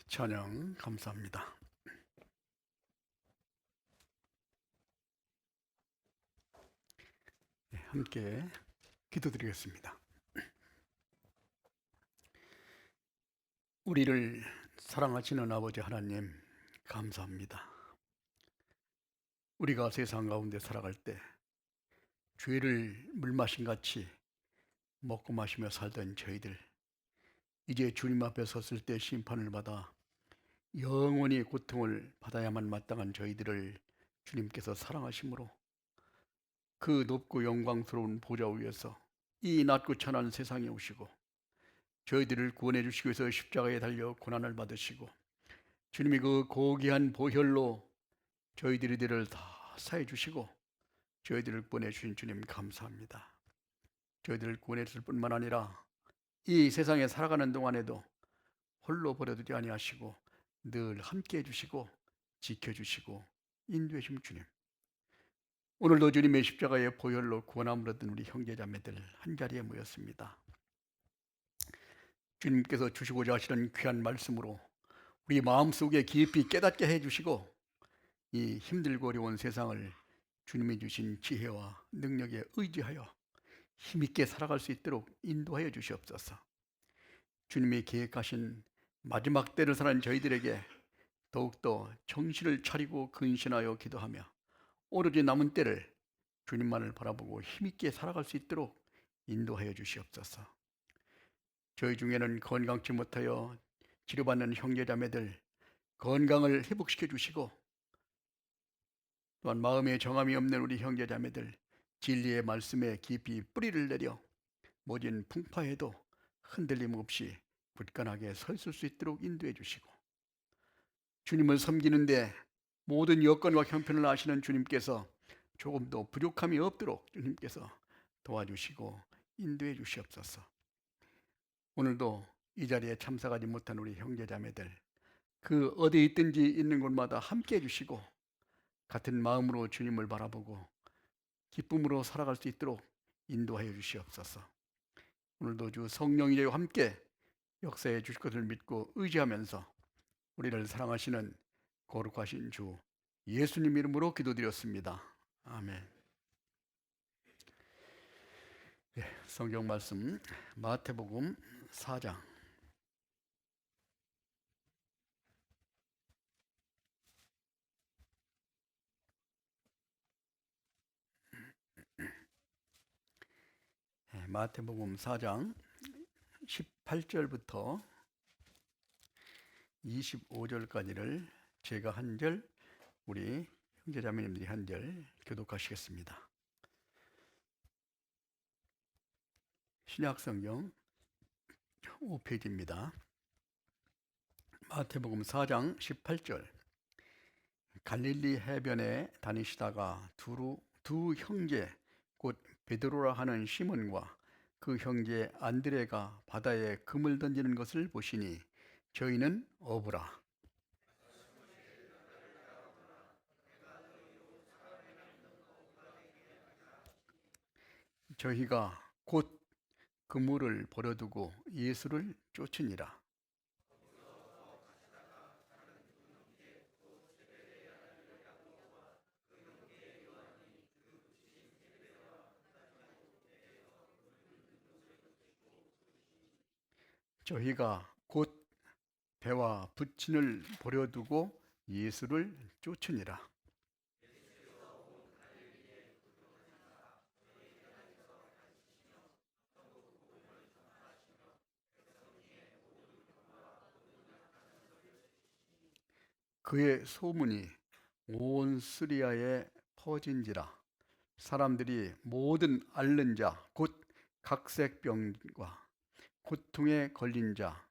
찬양 감사합니다. 네, 함께 기도드리겠습니다. 우리를 사랑하시는 아버지 하나님, 감사합니다. 우리가 세상 가운데 살아갈 때 죄를 물마신 같이 먹고 마시며 살던 저희들, 이제 주님 앞에 섰을 때 심판을 받아 영원히 고통을 받아야만 마땅한 저희들을 주님께서 사랑하심으로 그 높고 영광스러운 보좌 위에서 이 낮고 천한 세상에 오시고 저희들을 구원해 주시기 위해서 십자가에 달려 고난을 받으시고 주님이 그 고귀한 보혈로 저희들을 다 사해 주시고 저희들을 구원해 주신 주님 감사합니다. 저희들을 구원해 주실 뿐만 아니라 이 세상에 살아가는 동안에도 홀로 버려두지 아니하시고 늘 함께 해주시고 지켜주시고 인도해 주신 주님, 오늘도 주님의 십자가의 보혈로 구원함을 얻은 우리 형제자매들 한자리에 모였습니다. 주님께서 주시고자 하시는 귀한 말씀으로 우리 마음속에 깊이 깨닫게 해주시고 이 힘들고 어려운 세상을 주님이 주신 지혜와 능력에 의지하여 힘있게 살아갈 수 있도록 인도하여 주시옵소서. 주님이 계획하신 마지막 때를 사는 저희들에게 더욱더 정신을 차리고 근신하여 기도하며 오로지 남은 때를 주님만을 바라보고 힘있게 살아갈 수 있도록 인도하여 주시옵소서. 저희 중에는 건강치 못하여 치료받는 형제자매들 건강을 회복시켜 주시고, 또한 마음에 정함이 없는 우리 형제자매들 진리의 말씀에 깊이 뿌리를 내려 모진 풍파에도 흔들림 없이 굳건하게 서 있을 수 있도록 인도해 주시고, 주님을 섬기는데 모든 여건과 형편을 아시는 주님께서 조금도 부족함이 없도록 주님께서 도와주시고 인도해 주시옵소서. 오늘도 이 자리에 참석하지 못한 우리 형제자매들 그 어디 있든지 있는 곳마다 함께 해주시고 같은 마음으로 주님을 바라보고 기쁨으로 살아갈 수 있도록 인도하여 주시옵소서. 오늘도 주 성령이와 함께 역사해 주실 것을 믿고 의지하면서 우리를 사랑하시는 거룩하신 주 예수님 이름으로 기도드렸습니다. 아멘. 네, 성경 말씀 마태복음 4장 마태복음 4장 18절부터 25절까지를 제가 한 절, 우리 형제자매님들이 한 절 교독하시겠습니다. 신약성경 5페이지입니다. 마태복음 4장 18절. 갈릴리 해변에 다니시다가 두 형제 곧 베드로라 하는 시몬과 그 형제 안드레가 바다에 금을 던지는 것을 보시니 저희는 어부라. 저희가 곧 그물을 버려두고 예수를 쫓으니라. 저희가 곧 배와 붓진을 버려두고 예수를 쫓으니라. 그의 소문이 온 시리아에 퍼진지라. 사람들이 모든 앓는 자, 곧 각색병과 고통에 걸린 자,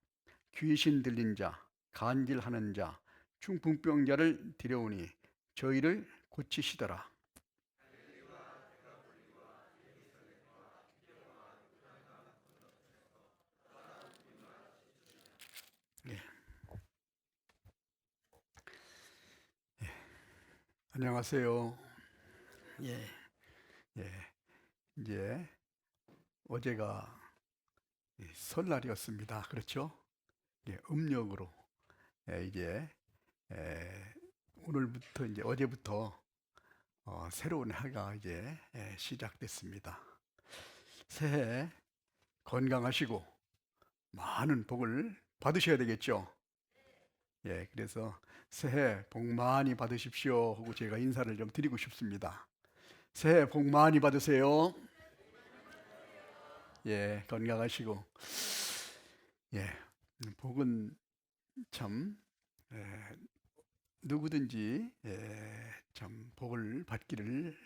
귀신 들린 자, 간질하는 자, 중풍병자를 데려오니 저희를 고치시더라. 예. 안녕하세요. 예, 예. 이제 어제가 설날이었습니다. 그렇죠? 예, 음력으로 이제 오늘부터 이제 어제부터 새로운 해가 이제 시작됐습니다. 새해 건강하시고 많은 복을 받으셔야 되겠죠. 그래서 새해 복 많이 받으십시오 하고 제가 인사를 좀 드리고 싶습니다. 새해 복 많이 받으세요. 건강하시고 복은 참 누구든지 참 복을 받기를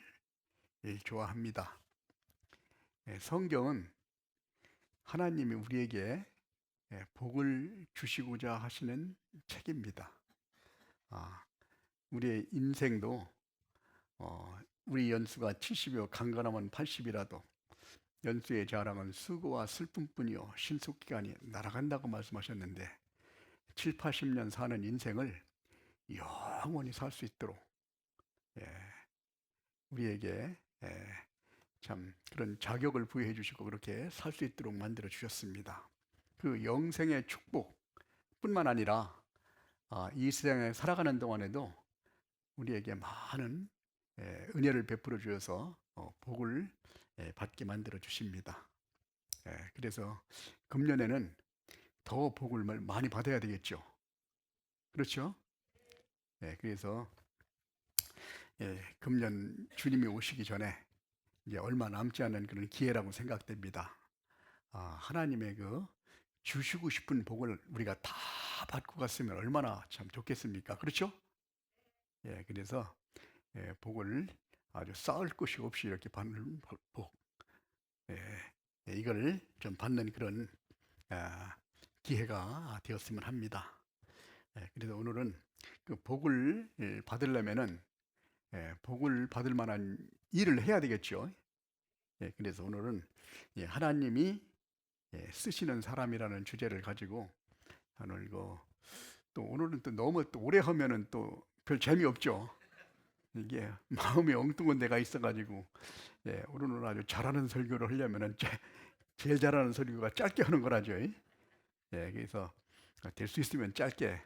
좋아합니다. 성경은 하나님이 우리에게 복을 주시고자 하시는 책입니다. 우리의 인생도 우리 연수가 70이요 강건하면 80이라도 연수의 자랑은 수고와 슬픔뿐이요 신속기간이 날아간다고 말씀하셨는데 7, 80년 사는 인생을 영원히 살 수 있도록 우리에게 참 그런 자격을 부여해 주시고 그렇게 살 수 있도록 만들어 주셨습니다. 그 영생의 축복뿐만 아니라 이 세상에 살아가는 동안에도 우리에게 많은 은혜를 베풀어 주셔서 복을 받게 만들어 주십니다. 그래서 금년에는 더 복을 많이 받아야 되겠죠. 그렇죠? 그래서 금년 주님이 오시기 전에 이제 얼마 남지 않은 그런 기회라고 생각됩니다. 하나님의 그 주시고 싶은 복을 우리가 다 받고 갔으면 얼마나 참 좋겠습니까? 그렇죠? 그래서 복을 아주 쌓을 것이 없이 이렇게 받는 복, 이걸 좀 받는 그런 기회가 되었으면 합니다. 그래서 오늘은 그 복을 받으려면은 복을 받을 만한 일을 해야 되겠죠. 그래서 오늘은 하나님이 쓰시는 사람이라는 주제를 가지고 오늘 또 오늘은 또 너무 또 오래 하면은 또 별 재미없죠. 이게 마음이 엉뚱한 데가 있어가지고 오늘은 아주 잘하는 설교를 하려면은 제일 잘하는 설교가 짧게 하는 거라죠. 그래서 될 수 있으면 짧게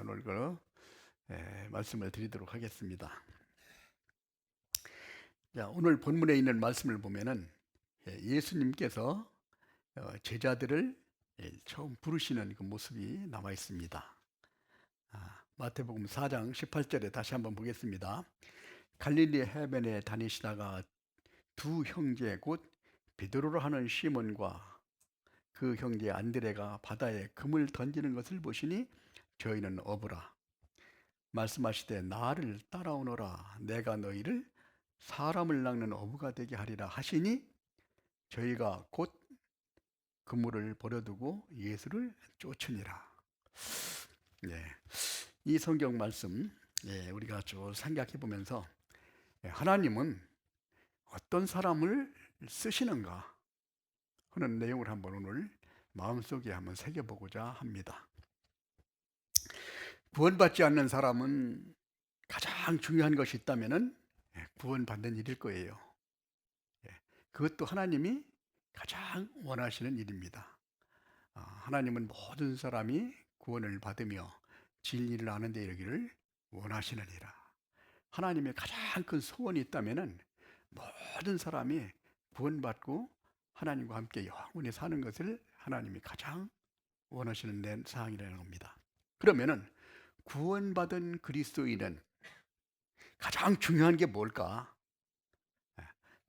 오늘 말씀을 드리도록 하겠습니다. 자, 오늘 본문에 있는 말씀을 보면은 예수님께서 제자들을 처음 부르시는 그 모습이 나와 있습니다. 마태복음 4장 18절에 다시 한번 보겠습니다. 갈릴리 해변에 다니시다가 두 형제 곧 베드로라 하는 시몬과 그 형제 안드레가 바다에 금을 던지는 것을 보시니 저희는 어부라. 말씀하시되 나를 따라오너라. 내가 너희를 사람을 낚는 어부가 되게 하리라 하시니 저희가 곧 그물을 버려두고 예수를 쫓으니라. 이 성경 말씀 우리가 쭉 생각해 보면서 하나님은 어떤 사람을 쓰시는가 하는 내용을 한번 오늘 마음속에 한번 새겨보고자 합니다. 구원받지 않는 사람은 가장 중요한 것이 있다면은 구원받는 일일 거예요. 그것도 하나님이 가장 원하시는 일입니다. 하나님은 모든 사람이 구원을 받으며 진리를 아는 데 이르기를 원하시느니라. 하나님의 가장 큰 소원이 있다면은 모든 사람이 구원받고 하나님과 함께 영원히 사는 것을 하나님이 가장 원하시는 사항이라는 겁니다. 그러면은 구원받은 그리스도인은 가장 중요한 게 뭘까?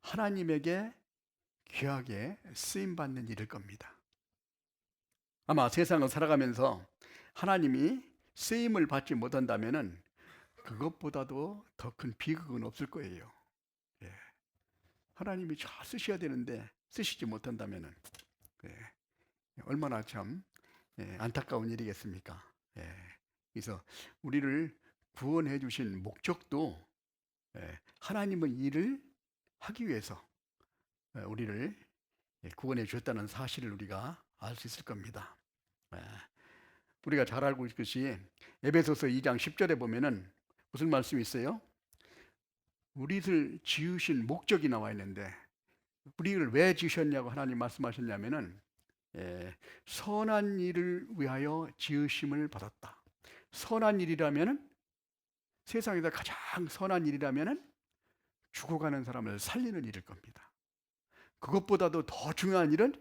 하나님에게 귀하게 쓰임받는 일일 겁니다. 아마 세상을 살아가면서 하나님이 쓰임을 받지 못한다면은 그것보다도 더 큰 비극은 없을 거예요. 하나님이 잘 쓰셔야 되는데 쓰시지 못한다면은 얼마나 참 안타까운 일이겠습니까? 그래서 우리를 구원해 주신 목적도 하나님은 일을 하기 위해서 우리를 구원해 주셨다는 사실을 우리가 알 수 있을 겁니다. 우리가 잘 알고 있듯이 에베소서 2장 10절에 보면은 무슨 말씀이 있어요? 우리를 지으신 목적이 나와 있는데 우리를 왜 지으셨냐고 하나님 말씀하셨냐면은 선한 일을 위하여 지으심을 받았다. 선한 일이라면은, 세상에서 가장 선한 일이라면은 죽어가는 사람을 살리는 일일 겁니다. 그것보다도 더 중요한 일은,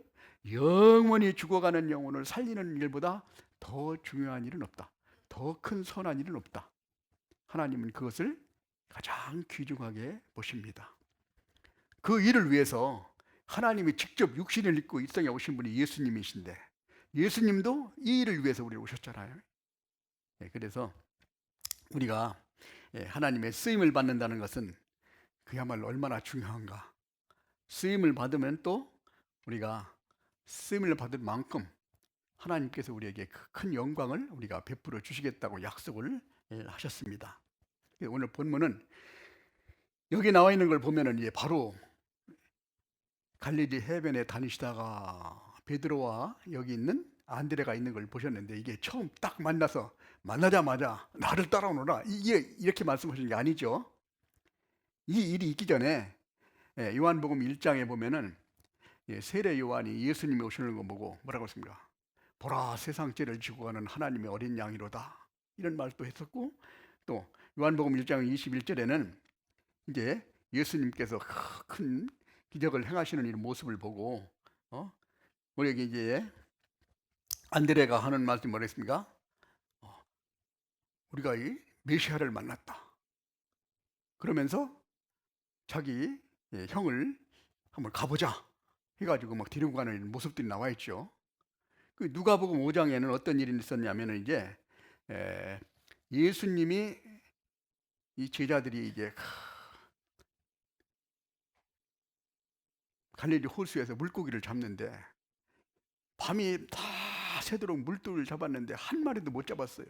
영원히 죽어가는 영혼을 살리는 일보다 더 중요한 일은 없다. 더 큰 선한 일은 없다. 하나님은 그것을 가장 귀중하게 보십니다. 그 일을 위해서 하나님이 직접 육신을 입고 이 땅에 오신 분이 예수님이신데, 예수님도 이 일을 위해서 우리를 오셨잖아요. 그래서 우리가 하나님의 쓰임을 받는다는 것은 그야말로 얼마나 중요한가. 쓰임을 받으면 또 우리가 쓰임을 받을 만큼 하나님께서 우리에게 그 큰 영광을 우리가 베풀어 주시겠다고 약속을 하셨습니다. 오늘 본문은 여기 나와 있는 걸 보면은 이제 바로 갈릴리 해변에 다니시다가 베드로와 여기 있는 안드레가 있는 걸 보셨는데, 이게 처음 딱 만나자마자 나를 따라오너라, 이게 이렇게 말씀하시는 게 아니죠. 이 일이 있기 전에 요한복음 1장에 보면은 세례 요한이 예수님이 오시는 거 보고 뭐라고 했습니까? 보라, 세상 죄를 지고 가는 하나님의 어린 양이로다, 이런 말도 했었고, 또 요한복음 1장 21절에는 이제 예수님께서 큰 기적을 행하시는 이 모습을 보고 우리에게 이제 안드레가 하는 말씀이 뭐랬습니까? 우리가 이 메시아를 만났다. 그러면서 자기 형을 한번 가보자 해가지고 막 데리고 가는 모습들이 나와 있죠. 그 누가복음 5장에는 어떤 일이 있었냐면은 이제 예수님이 이 제자들이 이제 갈릴리 호수에서 물고기를 잡는데, 밤이 다 새도록 물들을 잡았는데 한 마리도 못 잡았어요.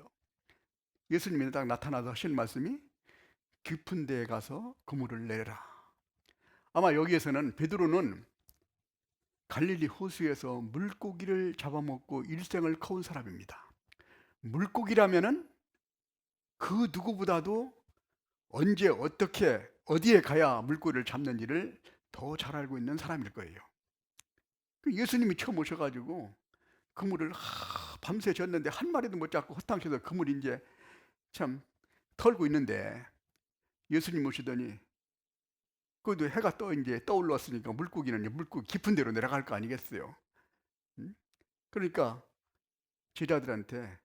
예수님이 딱 나타나서 하신 말씀이 깊은 데에 가서 그물을 내라. 아마 여기에서는 베드로는 갈릴리 호수에서 물고기를 잡아먹고 일생을 커온 사람입니다. 물고기라면은 그 누구보다도 언제 어떻게 어디에 가야 물고기를 잡는지를 더 잘 알고 있는 사람일 거예요. 예수님이 처음 오셔가지고 그물을 밤새 졌는데 한 마리도 못 잡고 허탕쳐서 그물이 이제 참 털고 있는데, 예수님 오시더니 그래도 해가 이제 떠올랐으니까 물고기는 이제 물고기 깊은 데로 내려갈 거 아니겠어요. 그러니까 제자들한테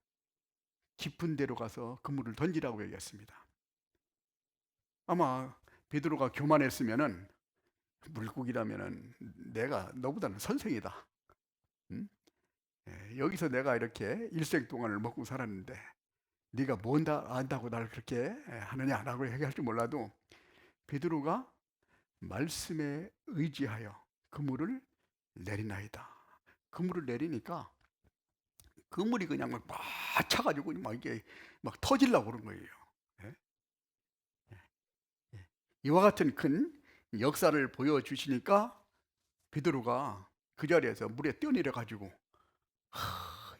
깊은 데로 가서 그물을 던지라고 얘기했습니다. 아마 베드로가 교만했으면은, 물고기라면은 내가 너보다는 선생이다. 여기서 내가 이렇게 일생 동안을 먹고 살았는데 네가 뭔 안다고 나를 그렇게 하느냐라고 얘기할 줄 몰라도, 베드로가 말씀에 의지하여 그물을 내리나이다. 그물을 내리니까 그물이 그냥 막 차가지고 막 이게 막 터질라고 그런 거예요. 예? 이와 같은 큰 역사를 보여주시니까 베드로가 그 자리에서 물에 뛰어내려 가지고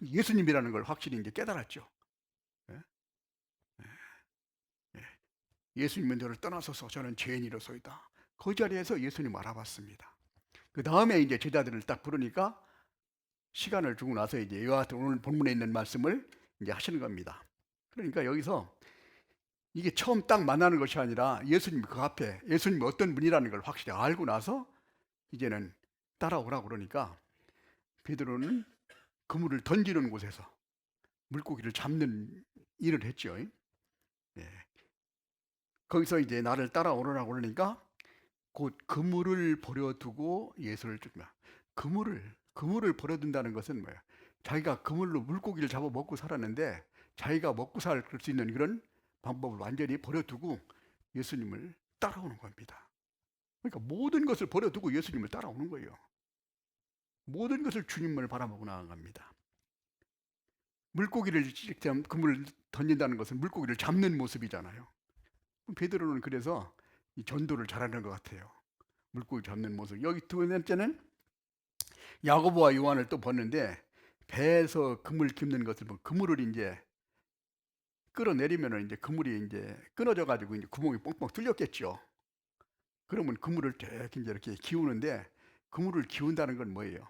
예수님이라는 걸 확실히 이제 깨달았죠. 예? 예수님은 저를 떠나서서 저는 죄인이로소이다. 그 자리에서 예수님 알아봤습니다. 그 다음에 이제 제자들을 딱 부르니까 시간을 주고 나서 이제 이와 같은 오늘 본문에 있는 말씀을 이제 하시는 겁니다. 그러니까 여기서 이게 처음 딱 만나는 것이 아니라 예수님 그 앞에 예수님이 어떤 분이라는 걸 확실히 알고 나서 이제는 따라오라고 그러니까 베드로는 그물을 던지는 곳에서 물고기를 잡는 일을 했죠. 예. 거기서 이제 나를 따라오라고 그러니까 곧 그물을 버려두고 예수를 쫓는다. 그물을 버려둔다는 것은 뭐예요? 자기가 그물로 물고기를 잡아 먹고 살았는데 자기가 먹고 살 수 있는 그런 방법을 완전히 버려두고 예수님을 따라오는 겁니다. 그러니까 모든 것을 버려두고 예수님을 따라오는 거예요. 모든 것을 주님을 바라보고 나아갑니다. 그물을 던진다는 것은 물고기를 잡는 모습이잖아요. 베드로는 그래서 이 전도를 잘하는 것 같아요. 물고기 잡는 모습. 여기 두 번째는 야고보와 요한을 또 봤는데, 배에서 그물 깁는 것을 보면 그물을 이제 끌어내리면은 이제 그물이 이제 끊어져 가지고 이제 구멍이 뻥뻥 뚫렸겠죠. 그러면 그물을 이렇게 기우는데, 그물을 기운다는 건 뭐예요?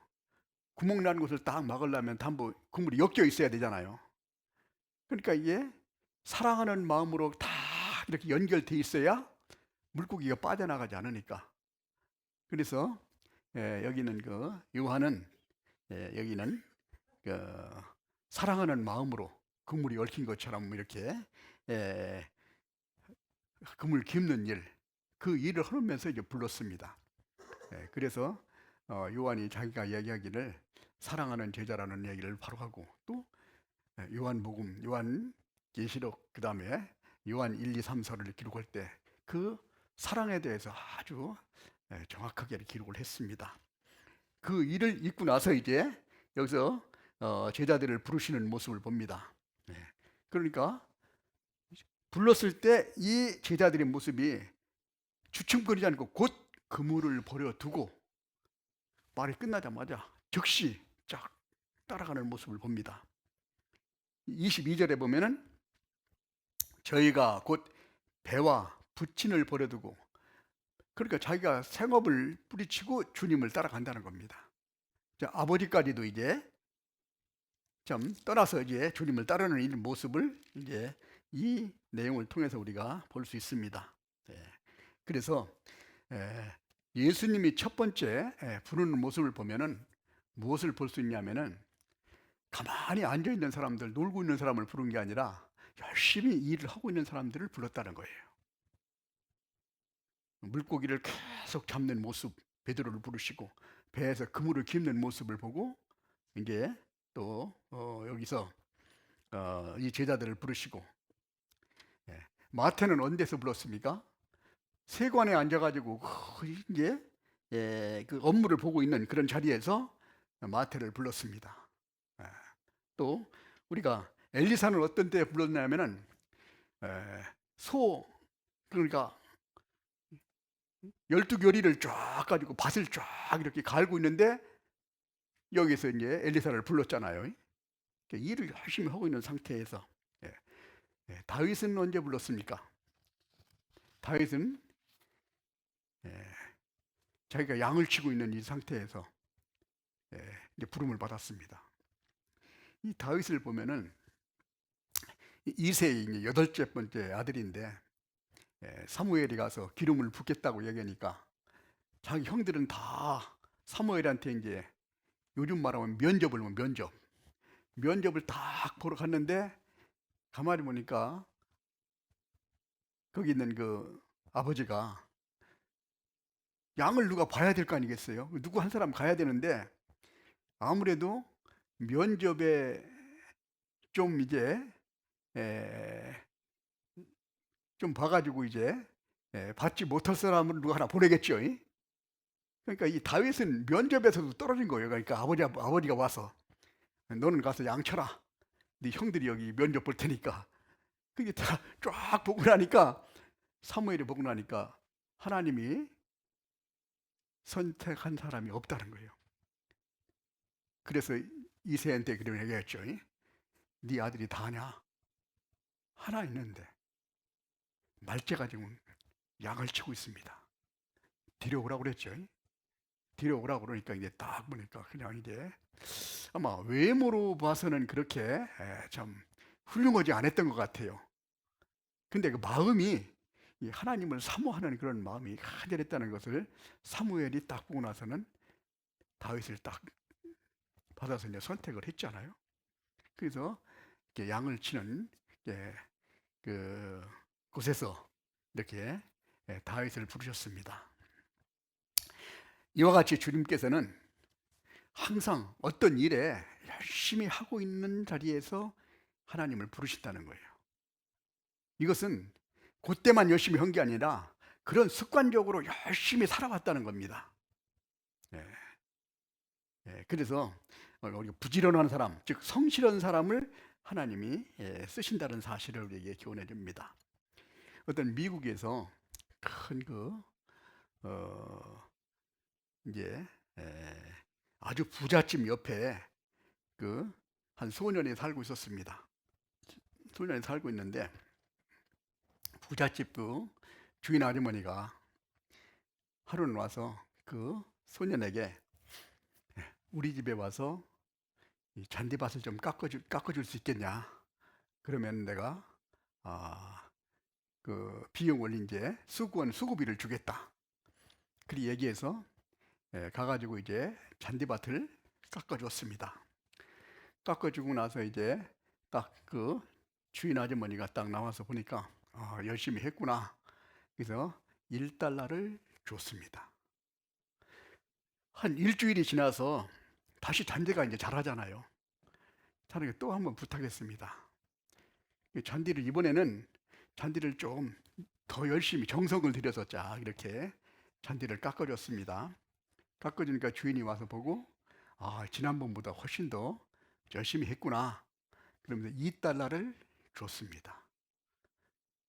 구멍 나는 곳을 딱 막으려면 담보 그물이 엮여 있어야 되잖아요. 그러니까 이게 사랑하는 마음으로 다 이렇게 연결돼 있어야 물고기가 빠져나가지 않으니까. 그래서 여기는 그 요한은 여기는 그 사랑하는 마음으로 그물이 얽힌 것처럼 이렇게 에, 그물 깁는 일, 그 일을 하면서 이제 불렀습니다. 그래서 요한이 자기가 이야기하기를 사랑하는 제자라는 얘기를 바로 하고, 또 요한복음, 요한계시록, 그 다음에 요한 1, 2, 3, 4를 기록할 때 그 사랑에 대해서 아주 정확하게 기록을 했습니다. 그 일을 잊고 나서 이제 여기서 제자들을 부르시는 모습을 봅니다. 그러니까 불렀을 때 이 제자들의 모습이 주춤거리지 않고 곧 그물을 버려두고 말이 끝나자마자 즉시 쫙 따라가는 모습을 봅니다. 22절에 보면은 저희가 곧 배와 부친을 버려두고, 그러니까 자기가 생업을 뿌리치고 주님을 따라간다는 겁니다. 아버지까지도 이제 좀 떠나서 이제 주님을 따르는 이 모습을 이제 이 내용을 통해서 우리가 볼 수 있습니다. 그래서 예수님이 첫 번째 부르는 모습을 보면은 무엇을 볼 수 있냐면은 가만히 앉아 있는 사람들, 놀고 있는 사람을 부른 게 아니라 열심히 일을 하고 있는 사람들을 불렀다는 거예요. 물고기를 계속 잡는 모습, 베드로를 부르시고 배에서 그물을 깁는 모습을 보고 이제 또 여기서 이 제자들을 부르시고, 마태는 언제서 불렀습니까? 세관에 앉아가지고 이제 그 업무를 보고 있는 그런 자리에서 마태를 불렀습니다. 또 우리가 엘리사는 어떤 때 불렀냐면은 그러니까 12교리를 쫙 가지고 밭을 쫙 이렇게 갈고 있는데 여기서 이제 엘리사를 불렀잖아요. 일을 열심히 하고 있는 상태에서. 다윗은 언제 불렀습니까? 다윗은 자기가 양을 치고 있는 이 상태에서 이제 부름을 받았습니다. 이 다윗을 보면은 이세의 이제 8번째 아들인데 사무엘이 가서 기름을 붓겠다고 얘기하니까 자기 형들은 다 사무엘한테 이제 요즘 말하면 면접을 딱 보러 갔는데 가만히 보니까 거기 있는 그 아버지가 양을 누가 봐야 될 거 아니겠어요? 누구 한 사람 가야 되는데 아무래도 면접에 좀 이제 좀 봐가지고 이제 받지 못할 사람을 누가 하나 보내겠죠. 그러니까 이 다윗은 면접에서도 떨어진 거예요. 그러니까 아버지가 와서 너는 가서 양 쳐라. 네 형들이 여기 면접 볼 테니까. 그게 다 쫙 보고 나니까, 사무엘이 보고 나니까 하나님이 선택한 사람이 없다는 거예요. 그래서 이세한테 그런 얘기했죠. 네 아들이 다냐? 하나 있는데 말째가 지금 양을 치고 있습니다. 데려오라고 그랬죠. 데려오라고 그러니까 이제 딱 보니까 그냥 이제 아마 외모로 봐서는 그렇게 참 훌륭하지 않았던 것 같아요. 근데 그 마음이 이 하나님을 사모하는 그런 마음이 간절했다는 것을 사무엘이 딱 보고 나서는 다윗을 딱 받아서 이제 선택을 했잖아요. 그래서 이렇게 양을 치는 그 곳에서 이렇게 다윗을 부르셨습니다. 이와 같이 주님께서는 항상 어떤 일에 열심히 하고 있는 자리에서 하나님을 부르신다는 거예요. 이것은 그때만 열심히 한 게 아니라 그런 습관적으로 열심히 살아왔다는 겁니다. 그래서 우리가 부지런한 사람, 즉 성실한 사람을 하나님이 쓰신다는 사실을 우리에게 교훈해 줍니다. 어떤 미국에서 큰 이제 아주 부잣집 옆에 한 소년이 살고 있었습니다. 소년이 살고 있는데 부잣집 주인 아주머니가 하루는 와서 그 소년에게 우리 집에 와서 이 잔디밭을 좀 깎아줄 수 있겠냐? 그러면 내가 그 비용을 이제 수고비를 주겠다. 그리 얘기해서 가가지고 이제 잔디밭을 깎아줬습니다. 깎아주고 나서 이제 딱 그 주인 아주머니가 딱 나와서 보니까 열심히 했구나. 그래서 1달러를 줬습니다. 한 일주일이 지나서 다시 잔디가 이제 자라잖아요. 자라니까 또 한번 부탁했습니다. 이번에는 잔디를 좀 더 열심히 정성을 들여서 쫙 이렇게 잔디를 깎아줬습니다. 깎아주니까 주인이 와서 보고 지난번보다 훨씬 더 열심히 했구나. 그러면서 2달러를 줬습니다.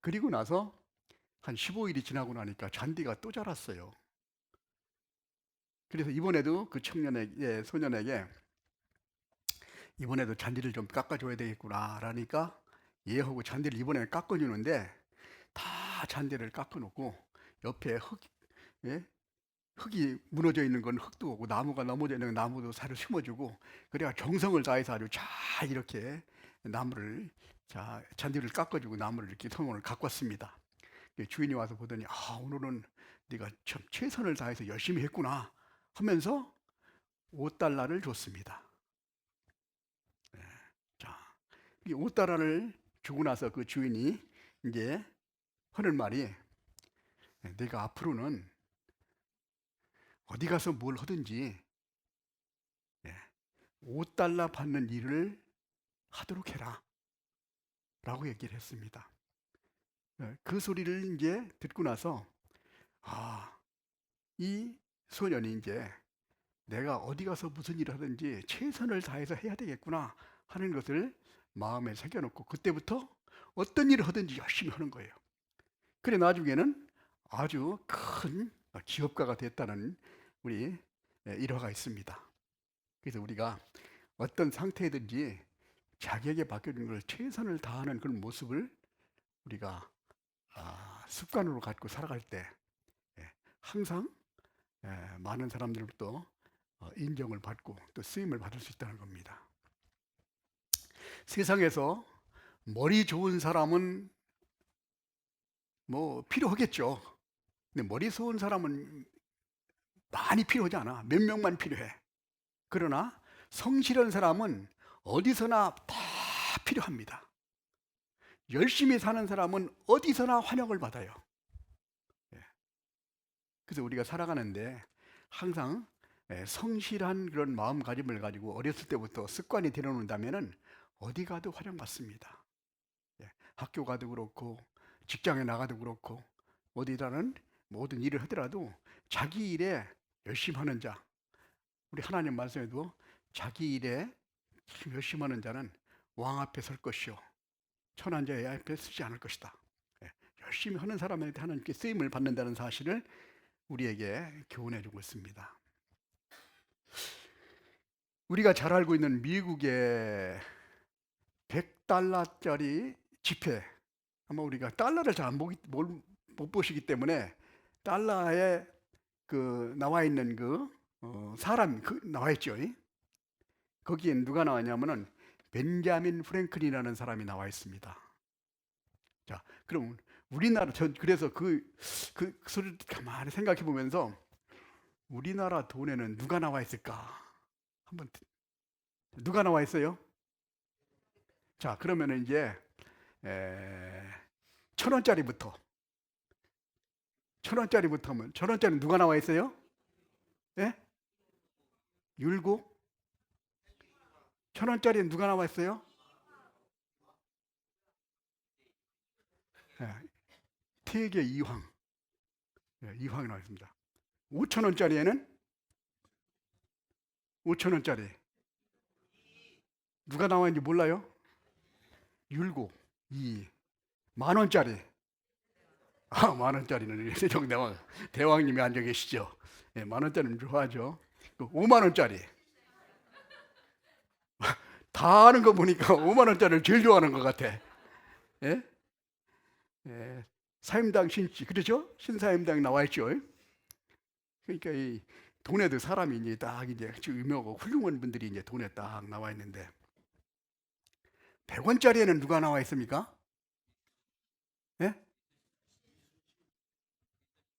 그리고 나서 한 15일이 지나고 나니까 잔디가 또 자랐어요. 그래서 이번에도 그 소년에게 이번에도 잔디를 좀 깎아줘야 되겠구나 라니까 하고 잔디를 이번에 깎아주는데 다 잔디를 깎아놓고 옆에 흙이 무너져 있는 건 흙도 오고 나무가 넘어져 있는 나무도 새로 심어주고 그래야 정성을 다해서 아주 잘 이렇게 잔디를 깎아주고 나무를 이렇게 성을 가꿨습니다. 주인이 와서 보더니 오늘은 네가 참 최선을 다해서 열심히 했구나 하면서 5달러를 줬습니다. 자, 이 5달러를 주고 나서 그 주인이 이제 하는 말이 내가 앞으로는 어디 가서 뭘 하든지 5달러 받는 일을 하도록 해라 라고 얘기를 했습니다. 그 소리를 이제 듣고 나서 이 소년이 이제 내가 어디 가서 무슨 일을 하든지 최선을 다해서 해야 되겠구나 하는 것을 마음에 새겨놓고 그때부터 어떤 일을 하든지 열심히 하는 거예요. 그래 나중에는 아주 큰 기업가가 됐다는 우리 일화가 있습니다. 그래서 우리가 어떤 상태든지 자기에게 맡겨진 걸 최선을 다하는 그런 모습을 우리가 습관으로 갖고 살아갈 때 항상 많은 사람들로부터 인정을 받고 또 쓰임을 받을 수 있다는 겁니다. 세상에서 머리 좋은 사람은 뭐 필요하겠죠. 근데 머리 좋은 사람은 많이 필요하지 않아. 몇 명만 필요해. 그러나 성실한 사람은 어디서나 다 필요합니다. 열심히 사는 사람은 어디서나 환영을 받아요. 그래서 우리가 살아가는데 항상 성실한 그런 마음가짐을 가지고 어렸을 때부터 습관이 들여놓는다면은 어디 가도 환영받습니다. 학교 가도 그렇고 직장에 나가도 그렇고 어디라는 모든 일을 하더라도 자기 일에 열심히 하는 자, 우리 하나님 말씀에도 자기 일에 열심히 하는 자는 왕 앞에 설 것이요 천한 자의 앞에 서지 않을 것이다. 열심히 하는 사람한테 하나님께 쓰임을 받는다는 사실을 우리에게 교훈해 주고 있습니다. 우리가 잘 알고 있는 미국의 100달러짜리 지폐, 아마 우리가 달러를 잘 못 보시기 때문에 달러에 나와 있는 사람 나와 있죠. 거기에 누가 나왔냐면은 벤자민 프랭클린이라는 사람이 나와 있습니다. 자, 그럼 우리나라 그래서 그 소리를 가만히 생각해 보면서 우리나라 돈에는 누가 나와 있을까? 한번 누가 나와 있어요? 자, 그러면은 이제 1,000원짜리부터 1,000원짜리부터 1,000원짜리 누가 나와 있어요? 예? 율곡? 1,000원짜리는 누가 나와 있어요? 태계 이황. 이황이 나와 있습니다. 5,000원짜리에는 5,000원짜리 누가 나와 있는지 몰라요? 율곡. 10,000원짜리. 만원짜리는 세종대왕 대왕님이 앉아 계시죠. 10,000원짜리는 좋아하죠. 50,000원짜리. 다 아는 거 보니까 50,000원짜리를 제일 좋아하는 것 같아. 사임당 신씨, 그렇죠? 신사임당 나와 있죠. 그러니까 이 돈에도 사람이 이제 딱 이제 유명하고 훌륭한 분들이 이제 돈에 딱 나와 있는데 100원짜리에는 누가 나와 있습니까? 예?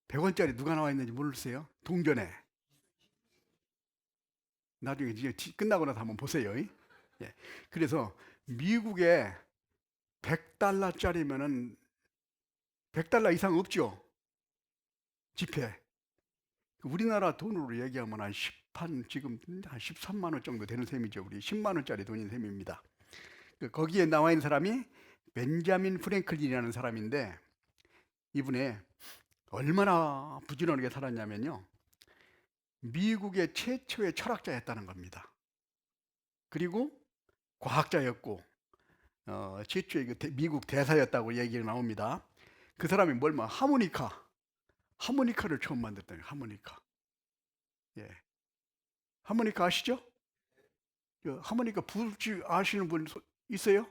100원짜리 누가 나와 있는지 모르세요? 동전에. 나중에 이제 끝나고 나서 한번 보세요. 예. 그래서 미국에 100달러짜리면은 100달러 이상 없죠. 지폐. 우리나라 돈으로 얘기하면 지금 한 13만 원 정도 되는 셈이죠. 우리 10만 원짜리 돈인 셈입니다. 거기에 나와 있는 사람이 벤자민 프랭클린이라는 사람인데, 이분이 얼마나 부지런하게 살았냐면요, 미국의 최초의 철학자였다는 겁니다. 그리고 과학자였고, 최초의 미국 대사였다고 얘기가 나옵니다. 그 사람이 하모니카를 처음 만들었다는 거예요. 하모니카. 예. 하모니카 아시죠? 하모니카 불지 아시는 분 있어요?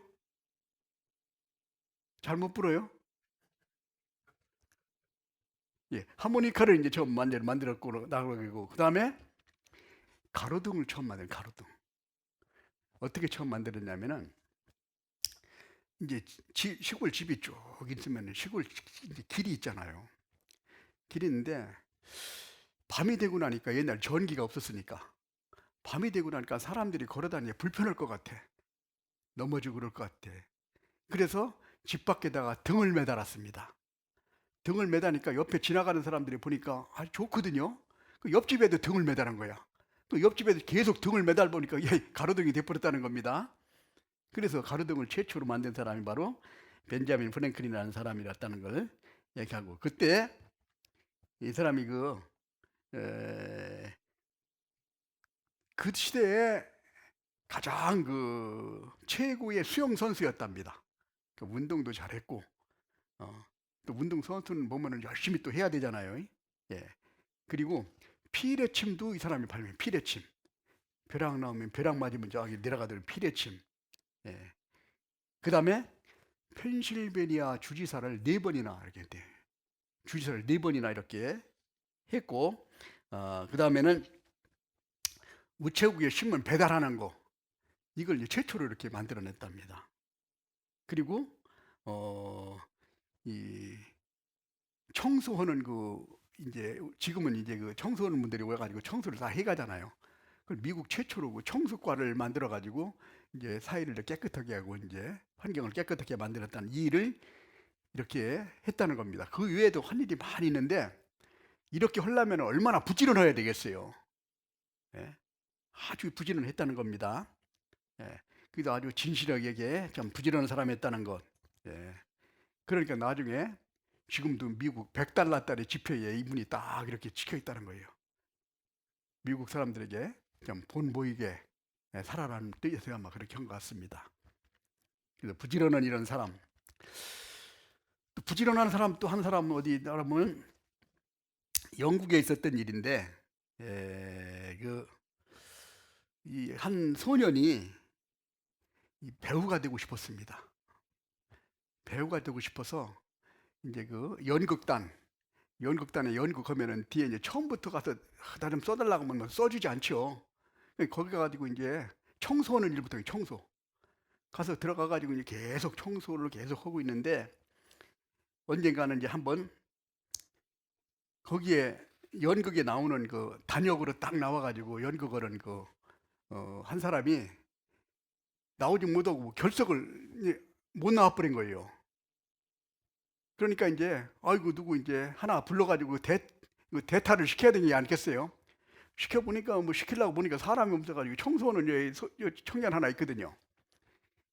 잘 못 불어요? 예. 하모니카를 이제 처음 만들었고, 나그러고, 그 다음에 가로등을 처음 가로등. 어떻게 처음 만들었냐면은, 이제 시골 집이 쭉 있으면 시골 길이 있잖아요. 길이 있는데, 밤이 되고 나니까, 옛날 전기가 없었으니까, 밤이 되고 나니까 사람들이 걸어다니기 불편할 것 같아. 넘어지고 그럴 것 같아. 그래서 집 밖에다가 등을 매달았습니다. 등을 매다니까 옆에 지나가는 사람들이 보니까 좋거든요. 그 옆집에도 등을 매달은 거야. 또 옆집에도 계속 등을 매달 보니까 가로등이 돼버렸다는 겁니다. 그래서 가로등을 최초로 만든 사람이 바로 벤자민 프랭클린이라는 사람이었다는 걸 얘기하고, 그때 이 사람이 그 시대에 가장 최고의 수영 선수였답니다. 그 운동도 잘했고, 또 운동 선수는 보면은 열심히 또 해야 되잖아요. 예. 그리고 피레침도 이 사람이 발명해. 피레침. 벼락 나오면 벼락 맞으면 저기 내려가던 피레침. 예. 그 다음에 펜실베니아 주지사를 4번이나 이렇게 했대. 주지사를 4번이나 이렇게 했고, 그 다음에는 우체국에 신문 배달하는 거, 이걸 이제 최초로 이렇게 만들어냈답니다. 그리고 이 청소하는 이제 지금은 이제 청소하는 분들이 와가지고 청소를 다 해가잖아요. 그 미국 최초로 청소과를 만들어가지고 이제 사회를 깨끗하게 하고 이제 환경을 깨끗하게 만들었다는 이 일을 이렇게 했다는 겁니다. 그 외에도 한 일이 많이 있는데, 이렇게 하려면 얼마나 부지런해야 되겠어요. 예? 아주 부지런했다는 겁니다. 예. 그래도 아주 진실하게 좀 부지런한 사람이었다는 것. 예. 그러니까 나중에 지금도 미국 100달러짜리 지폐에 이분이 딱 이렇게 찍혀 있다는 거예요. 미국 사람들에게 좀 본 보이게 살아라는 뜻에서 아마 그렇게 한 것 같습니다. 그래서 부지런한 이런 사람, 또 부지런한 사람 또 한 사람은 어디 나라면 영국에 있었던 일인데, 이 한 소년이 이 배우가 되고 싶었습니다. 배우가 되고 싶어서 이제 연극단에 연극하면은 뒤에 이제 처음부터 가서 나 좀 써달라고 하면 써주지 않죠. 거기 가가지고 이제 청소하는 일부터 청소. 가서 들어가가지고 이제 계속 청소를 계속 하고 있는데, 언젠가는 이제 한번 거기에 연극에 나오는 단역으로 딱 나와가지고 연극하는 한 사람이 나오지 못하고 결석을 이제 못 나와버린 거예요. 그러니까 이제 아이고 누구 이제 하나 불러가지고 대타를 시켜야 되는 게 아니겠어요? 시켜보니까 뭐 시키려고 보니까 사람이 없어가지고 청소하는 청년 하나 있거든요.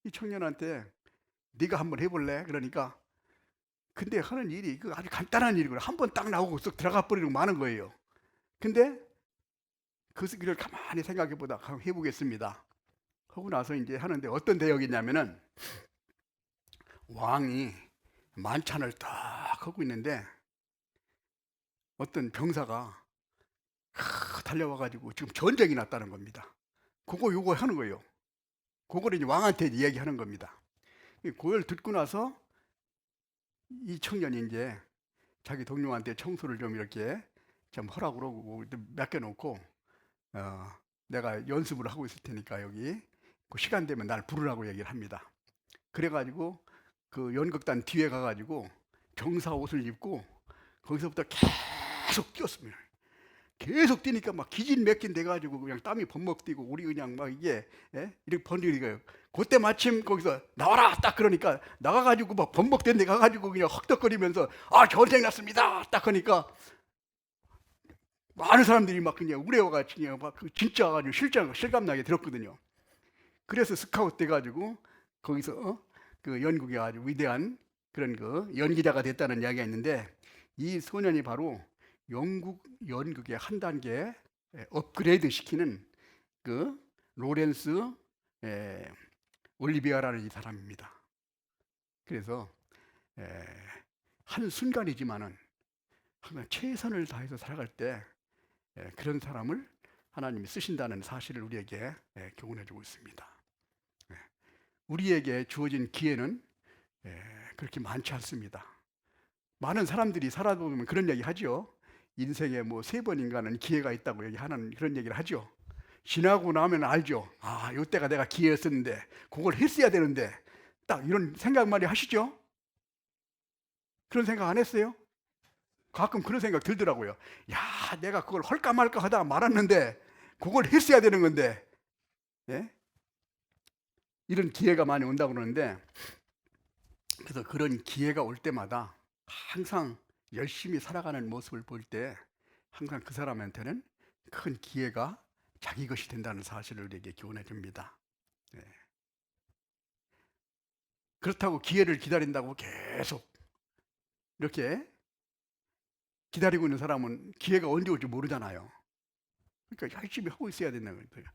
이 청년한테 네가 한번 해볼래? 그러니까 근데 하는 일이 아주 간단한 일이고 한 번 딱 나오고 쓱 들어가 버리고 마는 거예요. 근데 그 일을 가만히 생각해보다 해보겠습니다. 하고 나서 이제 하는데 어떤 대역이냐면은 왕이 만찬을 딱 하고 있는데 어떤 병사가 달려와가지고 지금 전쟁이 났다는 겁니다. 요거 하는 거예요. 그거를 이제 왕한테 이야기하는 겁니다. 그걸 듣고 나서 이 청년이 이제 자기 동료한테 청소를 좀 이렇게 좀 하라고 그러고 맡겨놓고, 내가 연습을 하고 있을 테니까 여기 그 시간 되면 날 부르라고 얘기를 합니다. 그래가지고 그 연극단 뒤에 가가지고 병사 옷을 입고 거기서부터 계속 뛰었습니다. 계속 뛰니까 막 기진맥진 돼가지고 그냥 땀이 범벅 뛰고 우리 그냥 막 이게 이렇게 번지니까요. 그때 마침 거기서 나와라 딱 그러니까 나가가지고 막 범벅된 데 가가지고 그냥 헉덕거리면서 아 전쟁 났습니다 딱 하니까 많은 사람들이 막 그냥 우레와같이 그냥 막 진짜 가지고 실감나게 들었거든요. 그래서 스카웃 돼가지고 거기서 그 연극에 아주 위대한 그런 그 연기자가 됐다는 이야기가 있는데 이 소년이 바로 영국 연극의 한 단계 업그레이드 시키는 그 로렌스 올리비아라는 이 사람입니다. 그래서 한 순간이지만은 항상 최선을 다해서 살아갈 때 그런 사람을 하나님이 쓰신다는 사실을 우리에게 교훈해주고 있습니다. 우리에게 주어진 기회는 그렇게 많지 않습니다. 많은 사람들이 살아보면 그런 얘기 하죠. 인생에 뭐 3번인가는 기회가 있다고 얘기하는 그런 얘기를 하죠. 지나고 나면 알죠. 아, 이때가 내가 기회였었는데 그걸 했어야 되는데 딱 이런 생각 많이 하시죠? 그런 생각 안 했어요? 가끔 그런 생각 들더라고요. 야, 내가 그걸 할까 말까 하다가 말았는데 그걸 했어야 되는 건데 이런 기회가 많이 온다고 그러는데 그래서 그런 기회가 올 때마다 항상 열심히 살아가는 모습을 볼 때 항상 그 사람한테는 큰 기회가 자기 것이 된다는 사실을 우리에게 교훈해 줍니다. 그렇다고 기회를 기다린다고 계속 이렇게 기다리고 있는 사람은 기회가 언제 올지 모르잖아요. 그러니까 열심히 하고 있어야 된다는 거예요.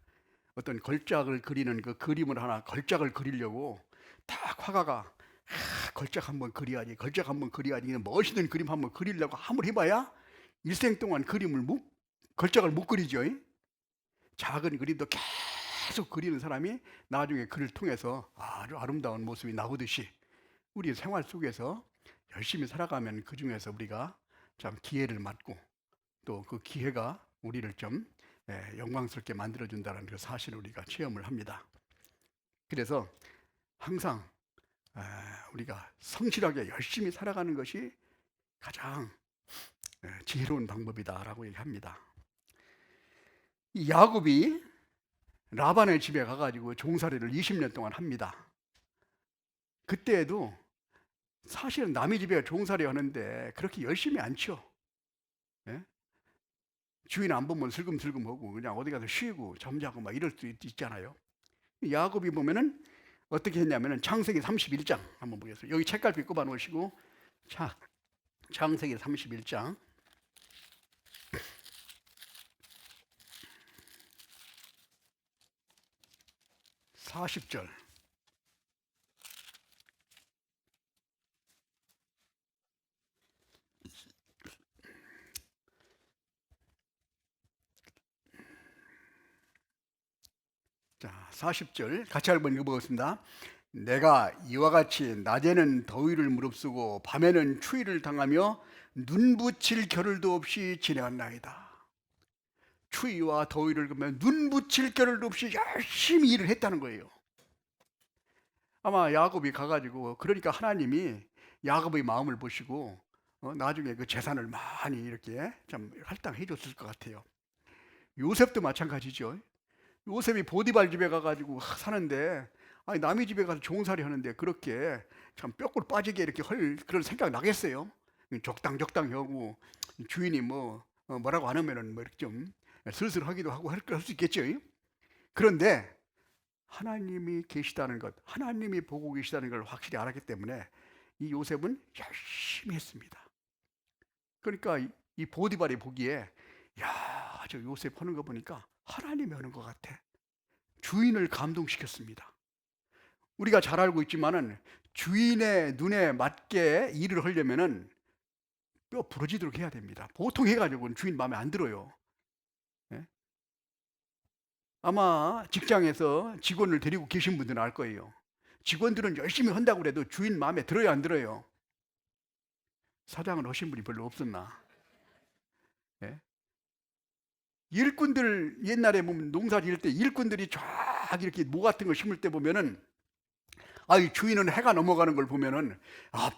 어떤 걸작을 그리는 그 그림을 하나 걸작을 그리려고 딱 화가가 걸작 한번 그려야지 걸작 한번 그려야지 멋있는 그림 한번 그리려고 아무리 해봐야 일생 동안 걸작을 못 그리죠. 작은 그림도 계속 그리는 사람이 나중에 그를 통해서 아주 아름다운 모습이 나오듯이 우리 생활 속에서 열심히 살아가면 그 중에서 우리가 참 기회를 맞고 또 그 기회가 우리를 좀 영광스럽게 만들어준다는 그 사실을 우리가 체험을 합니다. 그래서 항상 우리가 성실하게 열심히 살아가는 것이 가장 지혜로운 방법이다라고 얘기합니다. 이 야곱이 라반의 집에 가가지고 종살이를 20년 동안 합니다. 그때에도 사실은 남의 집에 종살이 하는데 그렇게 열심히 안 쳐. 주인 안 보면 슬금슬금하고 그냥 어디 가서 쉬고 잠자고 막 이럴 수 있잖아요. 야곱이 보면은 어떻게 했냐면은 창세기 31장 한번 보겠습니다. 여기 책갈피 꼽아 놓으시고 창세기 31장 40절. 자, 40절 같이 한번 읽어보겠습니다. 내가 이와 같이 낮에는 더위를 무릅쓰고 밤에는 추위를 당하며 눈 붙일 겨를도 없이 지내었나이다. 추위와 더위를 그러면 눈 붙일 겨를도 없이 열심히 일을 했다는 거예요. 아마 야곱이 가가지고 그러니까 하나님이 야곱의 마음을 보시고 나중에 그 재산을 많이 이렇게 좀 할당해 줬을 것 같아요. 요셉도 마찬가지죠. 요셉이 보디발 집에 가가지고 사는데 아니 남의 집에 가서 종살이 하는데 그렇게 참 뼈골 빠지게 이렇게 할 그런 생각 나겠어요? 적당히 하고 주인이 뭐라고 안 하면은 뭐 이렇게 좀 슬슬하기도 하고 할 수 있겠죠. 그런데 하나님이 계시다는 것, 하나님이 보고 계시다는 걸 확실히 알았기 때문에 이 요셉은 열심히 했습니다. 그러니까 이 보디발이 보기에 야, 저 요셉 하는 거 보니까 하나님이 하는 것 같아. 주인을 감동시켰습니다. 우리가 잘 알고 있지만은 주인의 눈에 맞게 일을 하려면은 뼈 부러지도록 해야 됩니다. 보통 해가지고는 주인 마음에 안 들어요. 아마 직장에서 직원을 데리고 계신 분들은 알 거예요. 직원들은 열심히 한다고 해도 주인 마음에 들어요, 안 들어요? 사장을 하신 분이 별로 없었나? 일꾼들 옛날에 보면 농사 지을 때 일꾼들이 쫙 이렇게 모 같은 거 심을 때 보면은 이 주인은 해가 넘어가는 걸 보면은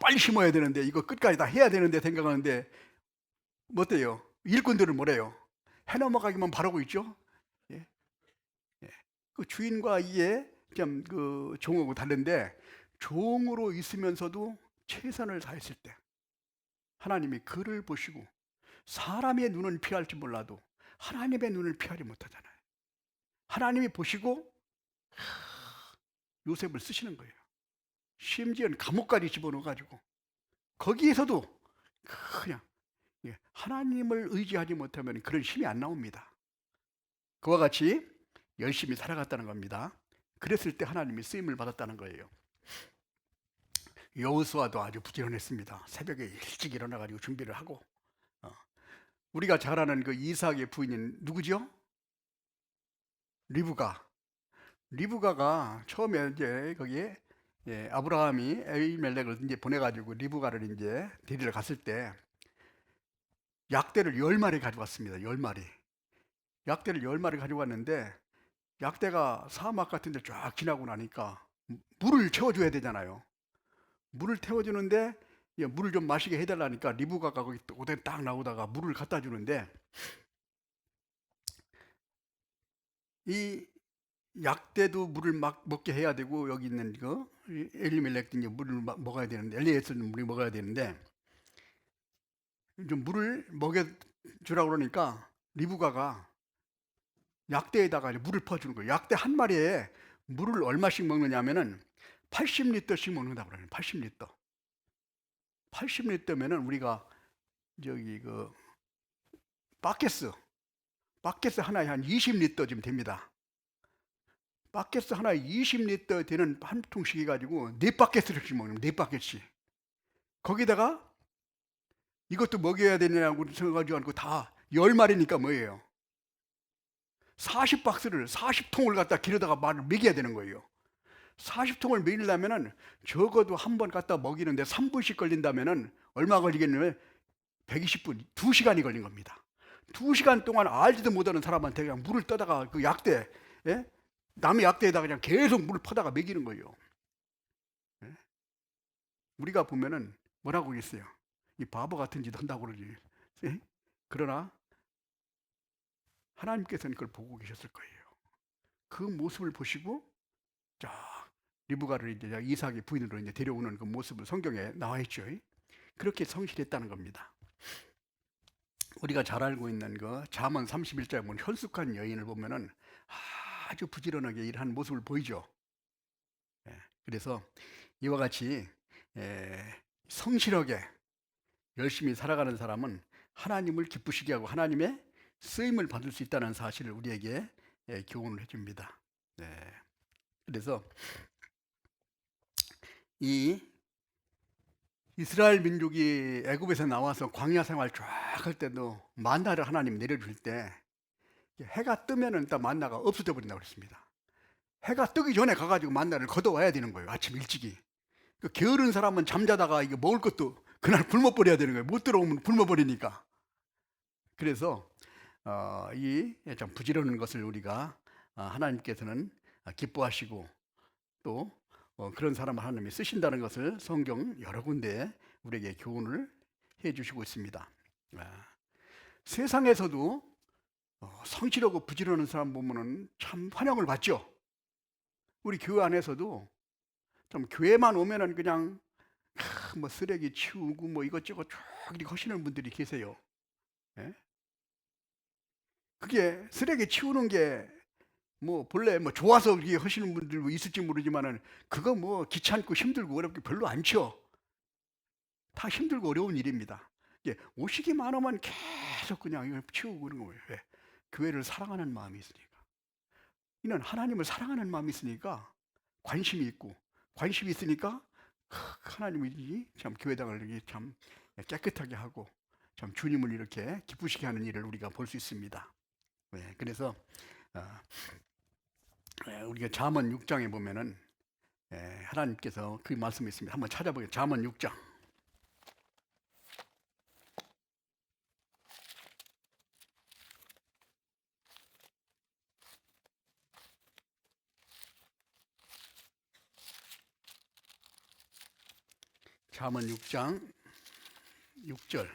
빨리 심어야 되는데 이거 끝까지 다 해야 되는데 생각하는데 뭐 어때요? 일꾼들은 뭐래요? 해 넘어가기만 바라고 있죠. 예. 예. 그 주인과 이게 좀 그 종하고 다른데 종으로 있으면서도 최선을 다했을 때 하나님이 그를 보시고 사람의 눈은 피할지 몰라도 하나님의 눈을 피하지 못하잖아요. 하나님이 보시고 요셉을 쓰시는 거예요. 심지어는 감옥까지 집어넣어 가지고 거기에서도 그냥 하나님을 의지하지 못하면 그런 힘이 안 나옵니다. 그와 같이 열심히 살아갔다는 겁니다. 그랬을 때 하나님이 쓰임을 받았다는 거예요. 여호수아도 아주 부지런했습니다. 새벽에 일찍 일어나 가지고 준비를 하고 우리가 잘 아는 그 이삭의 부인인 누구죠? 리브가. 리브가가 처음에 이제 거기에 아브라함이 에비멜렉을 이제 보내가지고 리브가를 이제 데리러 갔을 때 약대를 10마리 가져왔습니다. 10마리. 약대를 10마리 가져왔는데 약대가 사막 같은 데 쫙 지나고 나니까 물을 채워줘야 되잖아요. 물을 태워주는데 물을 좀 마시게 해달라니까 리브가가 거기 오대 딱 나오다가 물을 갖다 주는데 이 약대도 물을 막 먹게 해야 되고 여기 있는 그 엘리멜렉도 이제 물을 먹어야 되는데 엘리에스는 물을 먹어야 되는데 좀 물을 먹여 주라고 그러니까 리브가가 약대에다가 물을 퍼주는 거예요. 약대 한 마리에 물을 얼마씩 먹느냐면은 80리터씩 먹는다고 그래요. 80리터. 80리터면은 우리가 저기 그 바켓스 하나에 한 20리터쯤 됩니다. 바켓스 하나에 20리터 되는 한 통씩 해가지고 4바켓씩 먹는 거예요. 4바켓씩. 거기다가 이것도 먹여야 되냐고 생각하지 다 10마리니까 뭐예요? 40박스를 40통을 갖다 길에다가 말을 먹여야 되는 거예요. 40통을 먹이려면은 적어도 한 번 갖다 먹이는데 3분씩 걸린다면은 얼마 걸리겠냐면 120분, 2시간이 걸린 겁니다. 2시간 동안 알지도 못하는 사람한테 그냥 물을 떠다가 그 약대, 남의 약대에다가 그냥 계속 물을 퍼다가 먹이는 거예요. 우리가 보면은 뭐라고 그랬어요? 이 바보 같은 짓 한다고 그러지. 그러나 하나님께서는 그걸 보고 계셨을 거예요. 그 모습을 보시고 자 리브가를 이제 이삭의 부인으로 이제 데려오는 그 모습을 성경에 나와 있죠. 그렇게 성실했다는 겁니다. 우리가 잘 알고 있는 그 잠언 31장에 보면 현숙한 여인을 보면은 아주 부지런하게 일하는 모습을 보이죠. 그래서 이와 같이 성실하게 열심히 살아가는 사람은 하나님을 기쁘시게 하고 하나님의 쓰임을 받을 수 있다는 사실을 우리에게 교훈을 해줍니다. 그래서 이 이스라엘 민족이 애굽에서 나와서 광야 생활 쫙 할 때도 만나를 하나님 내려줄 때 해가 뜨면은 일단 만나가 없어져 버린다고 그랬습니다. 해가 뜨기 전에 가가지고 만나를 걷어와야 되는 거예요. 아침 일찍이. 그 게으른 사람은 잠자다가 이게 먹을 것도 그날 굶어 버려야 되는 거예요. 못 들어오면 굶어 버리니까. 그래서 이 좀 부지런한 것을 우리가 하나님께서는 기뻐하시고 또 그런 사람을 하나님이 쓰신다는 것을 성경 여러 군데 우리에게 교훈을 해주시고 있습니다. 세상에서도 성실하고 부지런한 사람 보면은 참 환영을 받죠. 우리 교회 안에서도 좀 교회만 오면은 그냥 뭐 쓰레기 치우고 뭐 이것저것 쭉 이렇게 하시는 분들이 계세요. 그게 쓰레기 치우는 게 뭐 본래 뭐 좋아서 이렇게 하시는 분들도 있을지 모르지만은 그거 뭐 귀찮고 힘들고 어렵게 별로 않죠. 다 힘들고 어려운 일입니다. 오시기만 하면 계속 그냥 치우고 그런 거예요. 왜? 교회를 사랑하는 마음이 있으니까. 이는 하나님을 사랑하는 마음이 있으니까 관심이 있고 관심이 있으니까 하나님이 참 교회당을 참 깨끗하게 하고 참 주님을 이렇게 기쁘시게 하는 일을 우리가 볼 수 있습니다. 그래서 우리가 잠언 6장에 보면은 하나님께서 그 말씀이 있습니다. 한번 찾아보겠습니다. 잠언 6장. 잠언 6장 6절.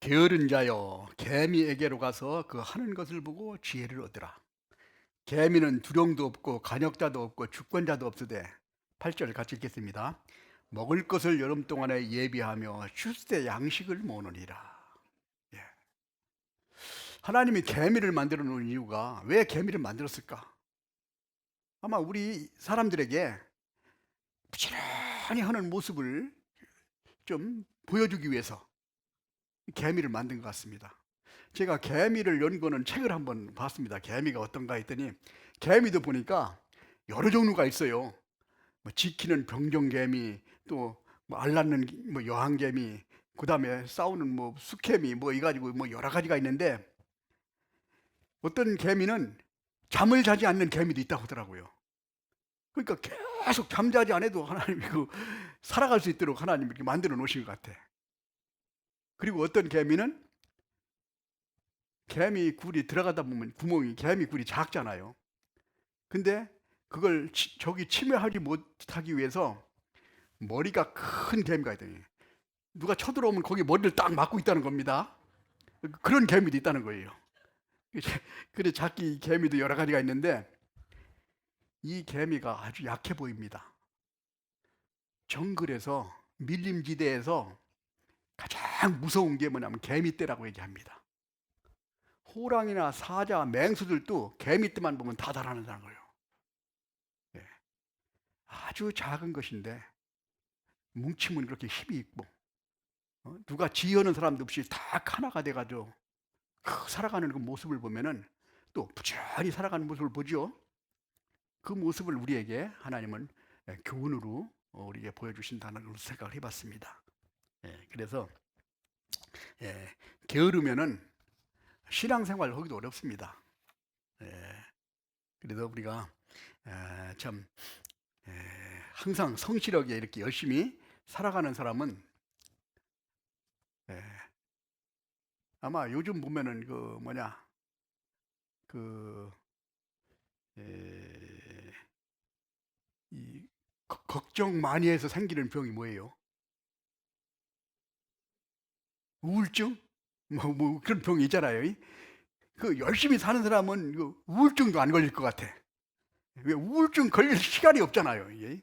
게으른 자여, 개미에게로 가서 그 하는 것을 보고 지혜를 얻으라. 개미는 두령도 없고 간역자도 없고 주권자도 없으되, 8절 같이 읽겠습니다. 먹을 것을 여름 동안에 예비하며 쉴새 양식을 모으느니라. 예. 하나님이 개미를 만들어 놓은 이유가, 왜 개미를 만들었을까? 아마 우리 사람들에게 부지런히 하는 모습을 좀 보여주기 위해서 개미를 만든 것 같습니다. 제가 개미를 연구하는 책을 한번 봤습니다. 개미가 어떤가 했더니, 개미도 보니까 여러 종류가 있어요. 뭐 지키는 병정개미, 또 뭐 알낳는 뭐 여왕개미, 그 다음에 싸우는 뭐 수개미, 뭐 이가지고 뭐 여러 가지가 있는데, 어떤 개미는 잠을 자지 않는 개미도 있다고 하더라고요. 그러니까 계속 잠자지 않아도 하나님이 살아갈 수 있도록 하나님이 이렇게 만들어 놓으신 것 같아. 그리고 어떤 개미는 개미 굴이 들어가다 보면 구멍이, 개미 굴이 작잖아요. 근데 그걸 저기 침해하지 못하기 위해서 머리가 큰 개미가 있더니, 누가 쳐들어오면 거기 머리를 딱 막고 있다는 겁니다. 그런 개미도 있다는 거예요. 그래 작기 개미도 여러 가지가 있는데, 이 개미가 아주 약해 보입니다. 정글에서, 밀림지대에서 가장 무서운 게 뭐냐면 개미떼라고 얘기합니다. 호랑이나 사자, 맹수들도 개미떼만 보면 다 달아난다는 거예요. 네. 아주 작은 것인데 뭉치면 그렇게 힘이 있고, 누가 지혜하는 사람도 없이 딱 하나가 돼가지고 살아가는 그 모습을 보면은, 또 부지런히 살아가는 모습을 보죠. 그 모습을 우리에게 하나님은 교훈으로 우리에게 보여주신다는 걸 생각을 해봤습니다. 그래서 게으르면은 신앙생활 하기도 어렵습니다. 그래서 우리가 참 항상 성실하게 이렇게 열심히 살아가는 사람은, 아마 요즘 보면은 이 걱정 많이 해서 생기는 병이 뭐예요? 우울증? 뭐 그런 병이 있잖아요. 그 열심히 사는 사람은 우울증도 안 걸릴 것 같아. 왜? 우울증 걸릴 시간이 없잖아요. 이게.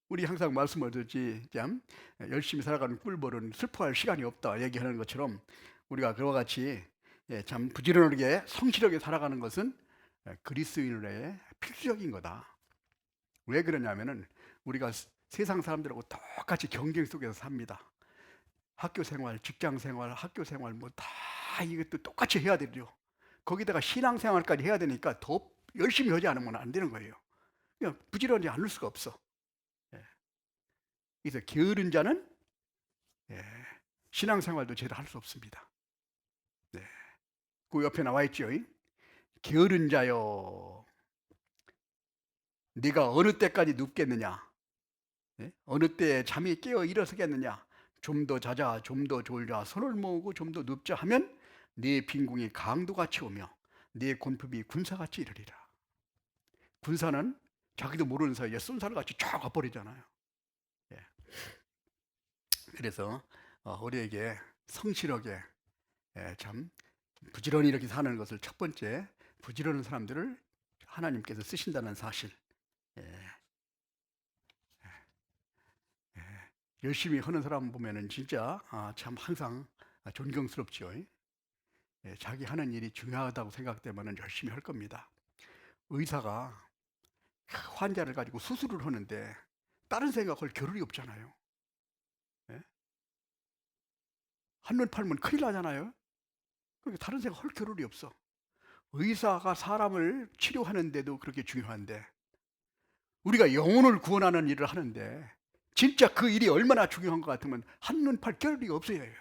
우리 항상 말씀하듯이 참 열심히 살아가는 꿀벌은 슬퍼할 시간이 없다 얘기하는 것처럼, 우리가 그와 같이 참 부지런하게 성실하게 살아가는 것은 그리스도인의 필수적인 거다. 왜 그러냐면은 우리가 세상 사람들하고 똑같이 경쟁 속에서 삽니다. 학교 생활, 직장 생활, 학교 생활 뭐 다 이것도 똑같이 해야 되죠. 거기다가 신앙 생활까지 해야 되니까 더 열심히 하지 않으면 안 되는 거예요. 그냥 부지런히 않을 수가 없어. 그래서 게으른 자는 신앙 생활도 제대로 할 수 없습니다. 그 옆에 나와 있죠. 게으른 자여, 네가 어느 때까지 눕겠느냐? 어느 때에 잠이 깨어 일어서겠느냐? 좀 더 자자, 좀 더 졸자, 손을 모으고 좀 더 눕자 하면 네 빈궁이 강도같이 오며 네 곤품이 군사같이 이르리라. 군사는 자기도 모르는 사이에 쏜살같이 쫙 와버리잖아요. 그래서 우리에게 성실하게 참 부지런히 이렇게 사는 것을, 첫 번째, 부지런한 사람들을 하나님께서 쓰신다는 사실, 열심히 하는 사람 보면은 진짜 참 항상 존경스럽죠. 자기 하는 일이 중요하다고 생각되면은 열심히 할 겁니다. 의사가 환자를 가지고 수술을 하는데 다른 생각할 겨를이 없잖아요. 한눈 팔면 큰일 나잖아요. 그러니까 다른 생각 할 겨를이 없어. 의사가 사람을 치료하는데도 그렇게 중요한데, 우리가 영혼을 구원하는 일을 하는데 진짜 그 일이 얼마나 중요한 것 같으면 한눈 팔 겨를이 없어야 해요.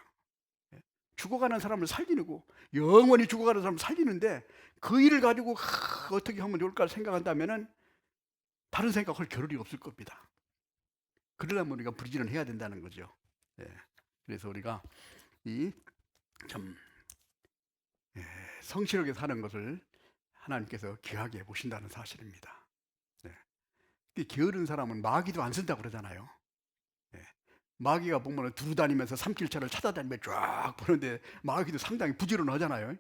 죽어가는 사람을 살리고, 영원히 죽어가는 사람을 살리는데 그 일을 가지고 어떻게 하면 좋을까 생각한다면은 다른 생각할 겨를이 없을 겁니다. 그러려면 우리가 부지런해야 된다는 거죠. 그래서 우리가 이 참 성실하게 사는 것을 하나님께서 귀하게 보신다는 사실입니다. 게으른 사람은 마귀도 안 쓴다고 그러잖아요. 마귀가 보면 두루 다니면서 산길차를 찾아다니며 쫙 보는데 마귀도 상당히 부지런하잖아요.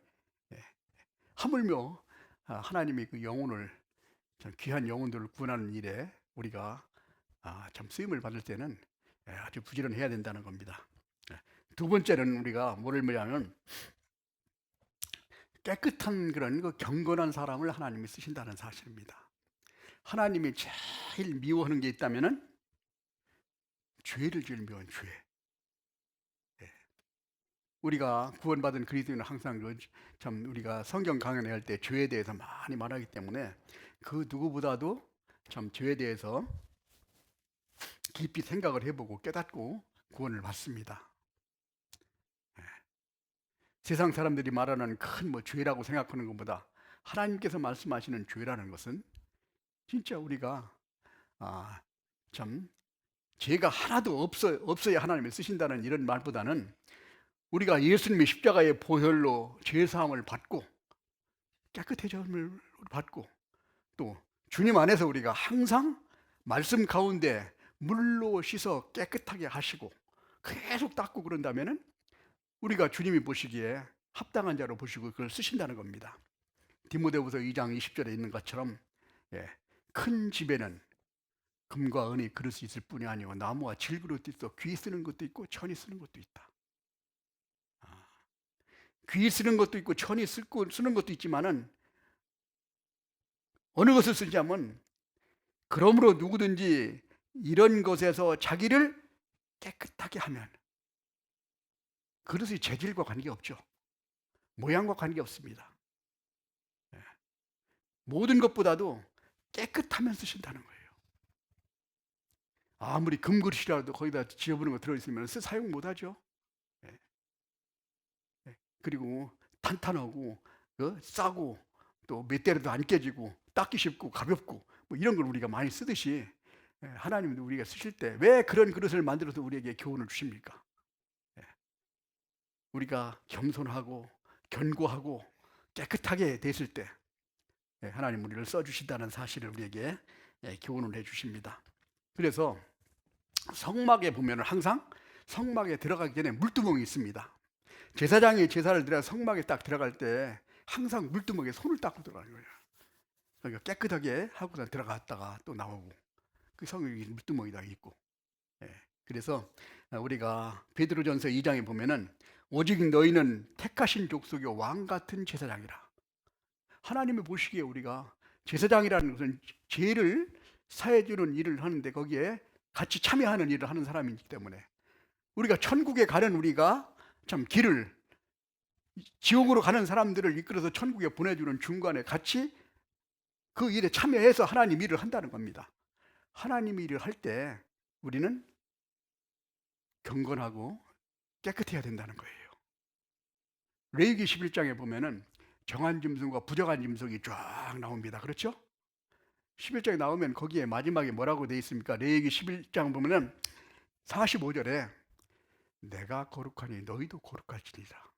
하물며 하나님이 그 영혼을, 참 귀한 영혼들을 구원하는 일에 우리가 참 쓰임을 받을 때는 아주 부지런해야 된다는 겁니다. 두 번째는 우리가 뭐를 뭐냐면 깨끗한 그런 그 경건한 사람을 하나님이 쓰신다는 사실입니다. 하나님이 제일 미워하는 게 있다면은 죄를 제일 미워한 죄. 우리가 구원받은 그리스도인은 항상 참 우리가 성경 강연할 때 죄에 대해서 많이 말하기 때문에 그 누구보다도 참 죄에 대해서 깊이 생각을 해보고 깨닫고 구원을 받습니다. 세상 사람들이 말하는 큰 뭐 죄라고 생각하는 것보다 하나님께서 말씀하시는 죄라는 것은 진짜 우리가 참 죄가 하나도 없어야 하나님이 쓰신다는 이런 말보다는 우리가 예수님의 십자가의 보혈로 죄사함을 받고 깨끗해짐을 받고 또 주님 안에서 우리가 항상 말씀 가운데 물로 씻어 깨끗하게 하시고 계속 닦고 그런다면은 우리가 주님이 보시기에 합당한 자로 보시고 그걸 쓰신다는 겁니다. 디모데후서 2장 20절에 있는 것처럼 큰 집에는 금과 은이 그릇이 있을 뿐이 아니고 나무와 질그릇도 있어 귀 쓰는 것도 있고 천이 쓰는 것도 있다. 귀 쓰는 것도 있고 천이 쓰는 것도 있지만은 어느 것을 쓰냐면 그러므로 누구든지 이런 것에서 자기를 깨끗하게 하면 그릇의 재질과 관계없죠. 모양과 관계없습니다. 모든 것보다도 깨끗하면 쓰신다는 거예요. 아무리 금그릇이라도 거기다 지어보는 거 들어있으면 사용 못하죠. 그리고 탄탄하고 싸고 또 몇 대라도 안 깨지고 닦기 쉽고 가볍고 뭐 이런 걸 우리가 많이 쓰듯이 하나님도 우리가 쓰실 때 왜 그런 그릇을 만들어서 우리에게 교훈을 주십니까? 우리가 겸손하고 견고하고 깨끗하게 됐을 때 하나님 우리를 써주신다는 사실을 우리에게 교훈을 해주십니다. 그래서 성막에 보면 항상 성막에 들어가기 전에 물두멍이 있습니다. 제사장이 제사를 드려 성막에 딱 들어갈 때 항상 물두멍에 손을 닦고 들어가는 거예요. 그러니까 깨끗하게 하고 들어갔다가 또 나오고 그 성이 물두멍이 있고. 그래서 우리가 베드로전서 2장에 보면은 오직 너희는 택하신 족속의 왕 같은 제사장이라. 하나님이 보시기에 우리가 제사장이라는 것은 죄를 사해주는 일을 하는데 거기에 같이 참여하는 일을 하는 사람이기 때문에 우리가 천국에 가는 우리가 참 길을 지옥으로 가는 사람들을 이끌어서 천국에 보내주는 중간에 같이 그 일에 참여해서 하나님 일을 한다는 겁니다. 하나님 일을 할 때 우리는 경건하고 깨끗해야 된다는 거예요. 레위기 11장에 보면은 정한 짐승과 부정한 짐승이 쫙 나옵니다. 그렇죠? 11장에 나오면 거기에 마지막에 뭐라고 되어 있습니까? 레위기 11장 보면은 45절에 내가 거룩하니 너희도 거룩할지니라.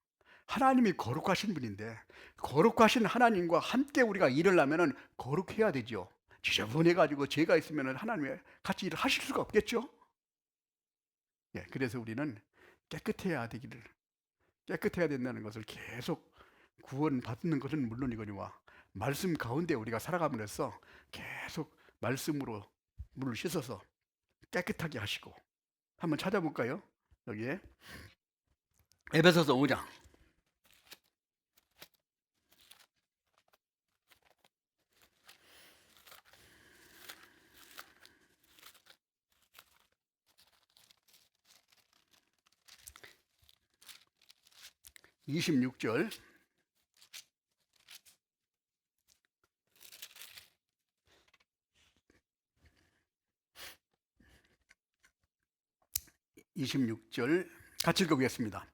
하나님이 거룩하신 분인데 거룩하신 하나님과 함께 우리가 일을 하면은 거룩해야 되죠. 지저분해가지고 죄가 있으면 하나님이 같이 일을 하실 수가 없겠죠. 그래서 우리는 깨끗해야 된다는 것을 계속 구원받는 것은 물론이거니와 말씀 가운데 우리가 살아감으로써 계속 말씀으로 물을 씻어서 깨끗하게 하시고 한번 찾아볼까요? 여기에 에베소서 5장 26절 같이 읽어보겠습니다.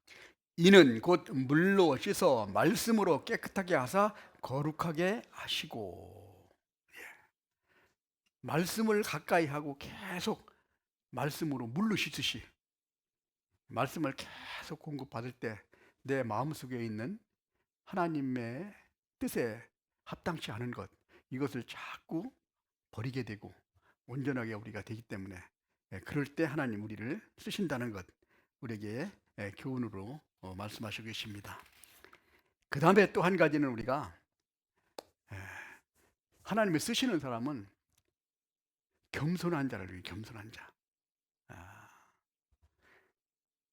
이는 곧 물로 씻어 말씀으로 깨끗하게 하사 거룩하게 하시고. 말씀을 가까이 하고 계속 말씀으로 물로 씻으시. 말씀을 계속 공급받을 때 내 마음속에 있는 하나님의 뜻에 합당치 않은 것, 이것을 자꾸 버리게 되고 온전하게 우리가 되기 때문에 그럴 때 하나님 우리를 쓰신다는 것, 우리에게 교훈으로 말씀하시고 계십니다. 그 다음에 또 한 가지는 우리가 하나님을 쓰시는 사람은 겸손한 자를 위해 겸손한 자.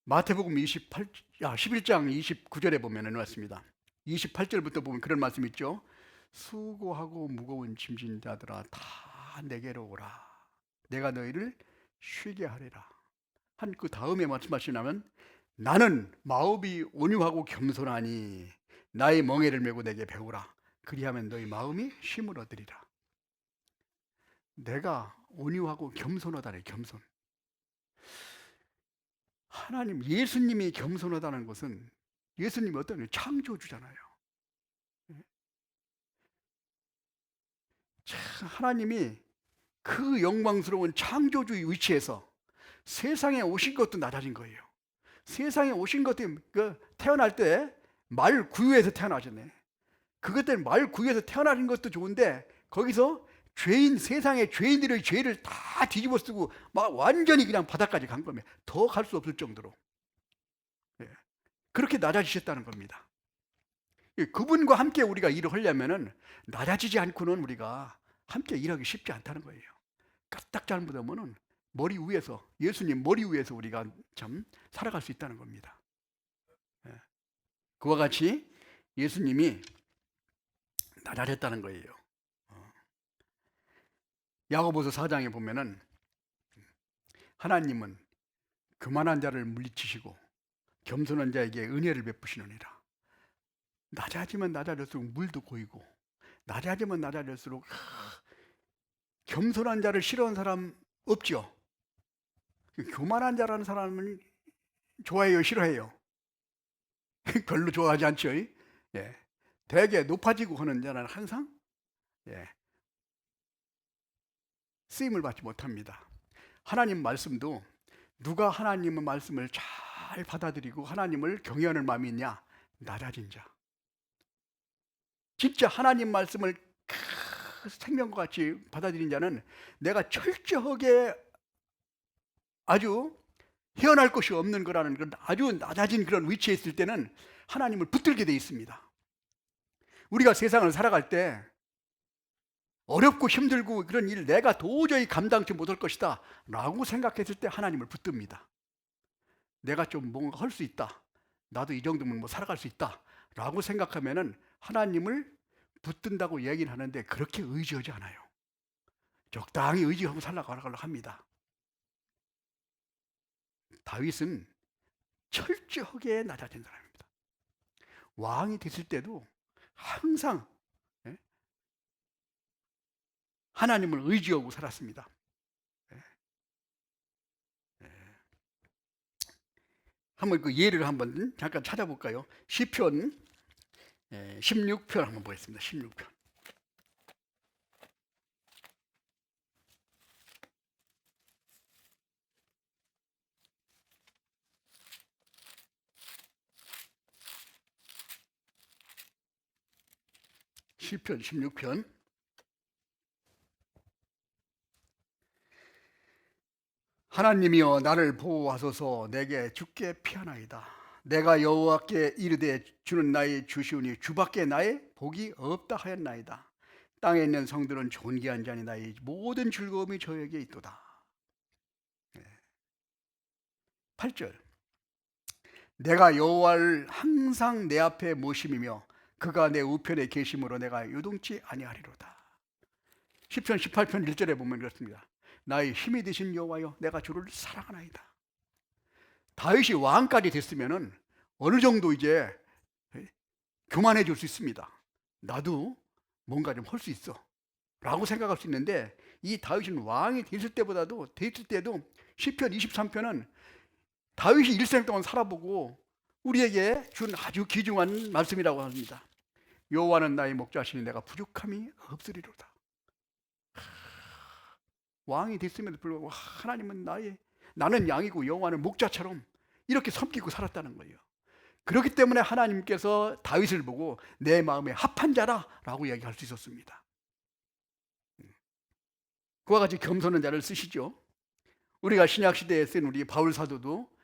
마태복음 11장 29절에 보면 해놨습니다. 28절부터 보면 그런 말씀 있죠. 수고하고 무거운 짐진 자들아 다 내게로 오라. 내가 너희를 쉬게 하리라. 한 그 다음에 말씀하시냐면 나는 마음이 온유하고 겸손하니 나의 멍에를 메고 내게 배우라. 그리하면 너희 마음이 쉼을 얻으리라. 내가 온유하고 겸손하다네. 겸손. 하나님, 예수님이 겸손하다는 것은 예수님이 어떤 창조주잖아요. 하나님이 그 영광스러운 창조주의 위치에서 세상에 오신 것도 낮아진 거예요. 세상에 오신 것도 태어날 때 말 구유에서 태어나셨네. 그것 때문에 말 구유에서 태어나신 것도 좋은데 거기서 죄인, 세상의 죄인들의 죄를 다 뒤집어 쓰고 막 완전히 그냥 바닥까지 간 겁니다. 더 갈 수 없을 정도로. 그렇게 낮아지셨다는 겁니다. 그분과 함께 우리가 일을 하려면은 낮아지지 않고는 우리가 함께 일하기 쉽지 않다는 거예요. 까딱 잘못하면은 머리 위에서, 예수님 머리 위에서 우리가 참 살아갈 수 있다는 겁니다. 그와 같이 예수님이 낮아졌다는 거예요. 야고보서 4장에 보면은 하나님은 교만한 자를 물리치시고 겸손한 자에게 은혜를 베푸시느니라. 낮아지면 낮아질수록 물도 고이고 낮아지면 낮아질수록 겸손한 자를 싫어하는 사람 없죠. 교만한 자라는 사람은 좋아해요, 싫어해요? 별로 좋아하지 않죠. 되게 높아지고 하는 자는 항상 쓰임을 받지 못합니다. 하나님 말씀도 누가 하나님의 말씀을 잘 받아들이고 하나님을 경외하는 마음이 있냐? 낮아진 자. 진짜 하나님 말씀을 생명과 같이 받아들인 자는 내가 철저하게 아주 헤어날 것이 없는 거라는 그런 아주 낮아진 그런 위치에 있을 때는 하나님을 붙들게 돼 있습니다. 우리가 세상을 살아갈 때 어렵고 힘들고 그런 일 내가 도저히 감당치 못할 것이다 라고 생각했을 때 하나님을 붙듭니다. 내가 좀 뭔가 할 수 있다, 나도 이 정도면 뭐 살아갈 수 있다 라고 생각하면은 하나님을 붙든다고 얘기를 하는데 그렇게 의지하지 않아요. 적당히 의지하고 살아가려고 합니다. 다윗은 철저하게 낮아진 사람입니다. 왕이 됐을 때도 항상 하나님을 의지하고 살았습니다. 한번 그 예를 한번 잠깐 찾아볼까요? 시편 16편 한번 보겠습니다. 16편. 시편 16편. 하나님이여 나를 보호하소서. 내게 주께 피하나이다. 내가 여호와께 이르되 주는 나의 주시오니 주밖에 나의 복이 없다 하였나이다. 땅에 있는 성들은 존귀한 자니 나의 모든 즐거움이 저에게 있도다. 8절. 내가 여호와를 항상 내 앞에 모심이며 그가 내 우편에 계심으로 내가 요동치 아니하리로다. 시편 18편 1절에 보면 그렇습니다. 나의 힘이 되신 여호와여 내가 주를 사랑하나이다. 다윗이 왕까지 됐으면은 어느 정도 이제 교만해 줄 수 있습니다. 나도 뭔가 좀 할 수 있어 라고 생각할 수 있는데 이 다윗은 왕이 됐을 때도 시편 23편은 다윗이 일생 동안 살아보고 우리에게 준 아주 귀중한 말씀이라고 합니다. 여호와는 나의 목자시니 내가 부족함이 없으리로다. 왕이 됐음에도 불구하고 하나님은 나는 양이고 여호와는 목자처럼 이렇게 섬기고 살았다는 거예요. 그렇기 때문에 하나님께서 다윗을 보고 내 마음에 합한 자라라고 이야기할 수 있었습니다. 그와 같이 겸손한 자를 쓰시죠. 우리가 신약 시대에 쓴 우리 바울 사도도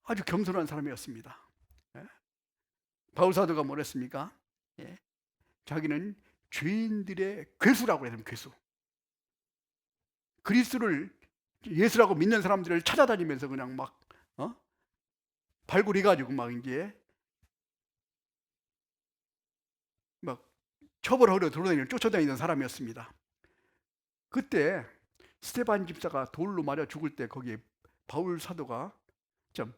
아주 겸손한 사람이었습니다. 바울 사도가 뭐랬습니까? 자기는 죄인들의 괴수라고 해야 되면 괴수. 그리스도를 예수라고 믿는 사람들을 찾아다니면서 그냥 막 발굴해 가지고 막 이제 막 처벌하려 돌아다니는 쫓아다니는 사람이었습니다. 그때 스데반 집사가 돌로 맞아 죽을 때 거기에 바울 사도가 좀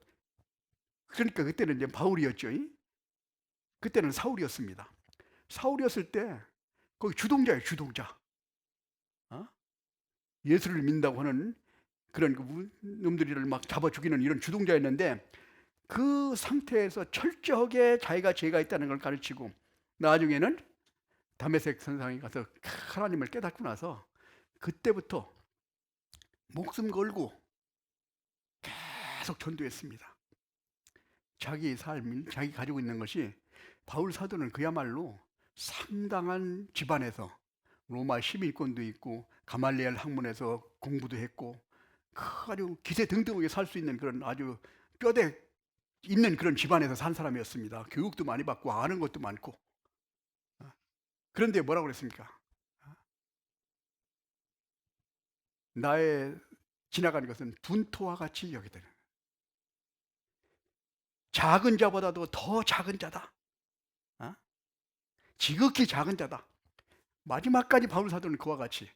그러니까 그때는 이제 바울이었죠. 그때는 사울이었습니다. 사울이었을 때 거기 주동자예요, 주동자. 예수를 믿는다고 하는 그런 놈들을 막 잡아 죽이는 이런 주동자였는데 그 상태에서 철저하게 자기가 죄가 있다는 걸 가르치고 나중에는 다메섹 선상에 가서 하나님을 깨닫고 나서 그때부터 목숨 걸고 계속 전도했습니다. 자기 삶, 자기 가지고 있는 것이 바울 사도는 그야말로 상당한 집안에서 로마 시민권도 있고 가말리엘 학문에서 공부도 했고 아주 기세등등하게 살 수 있는 그런 아주 뼈대 있는 그런 집안에서 산 사람이었습니다. 교육도 많이 받고 아는 것도 많고. 그런데 뭐라고 그랬습니까? 나의 지나가는 것은 분토와 같이 여기되는 작은 자보다도 더 작은 자다. 지극히 작은 자다. 마지막까지 바울 사도는 그와 같이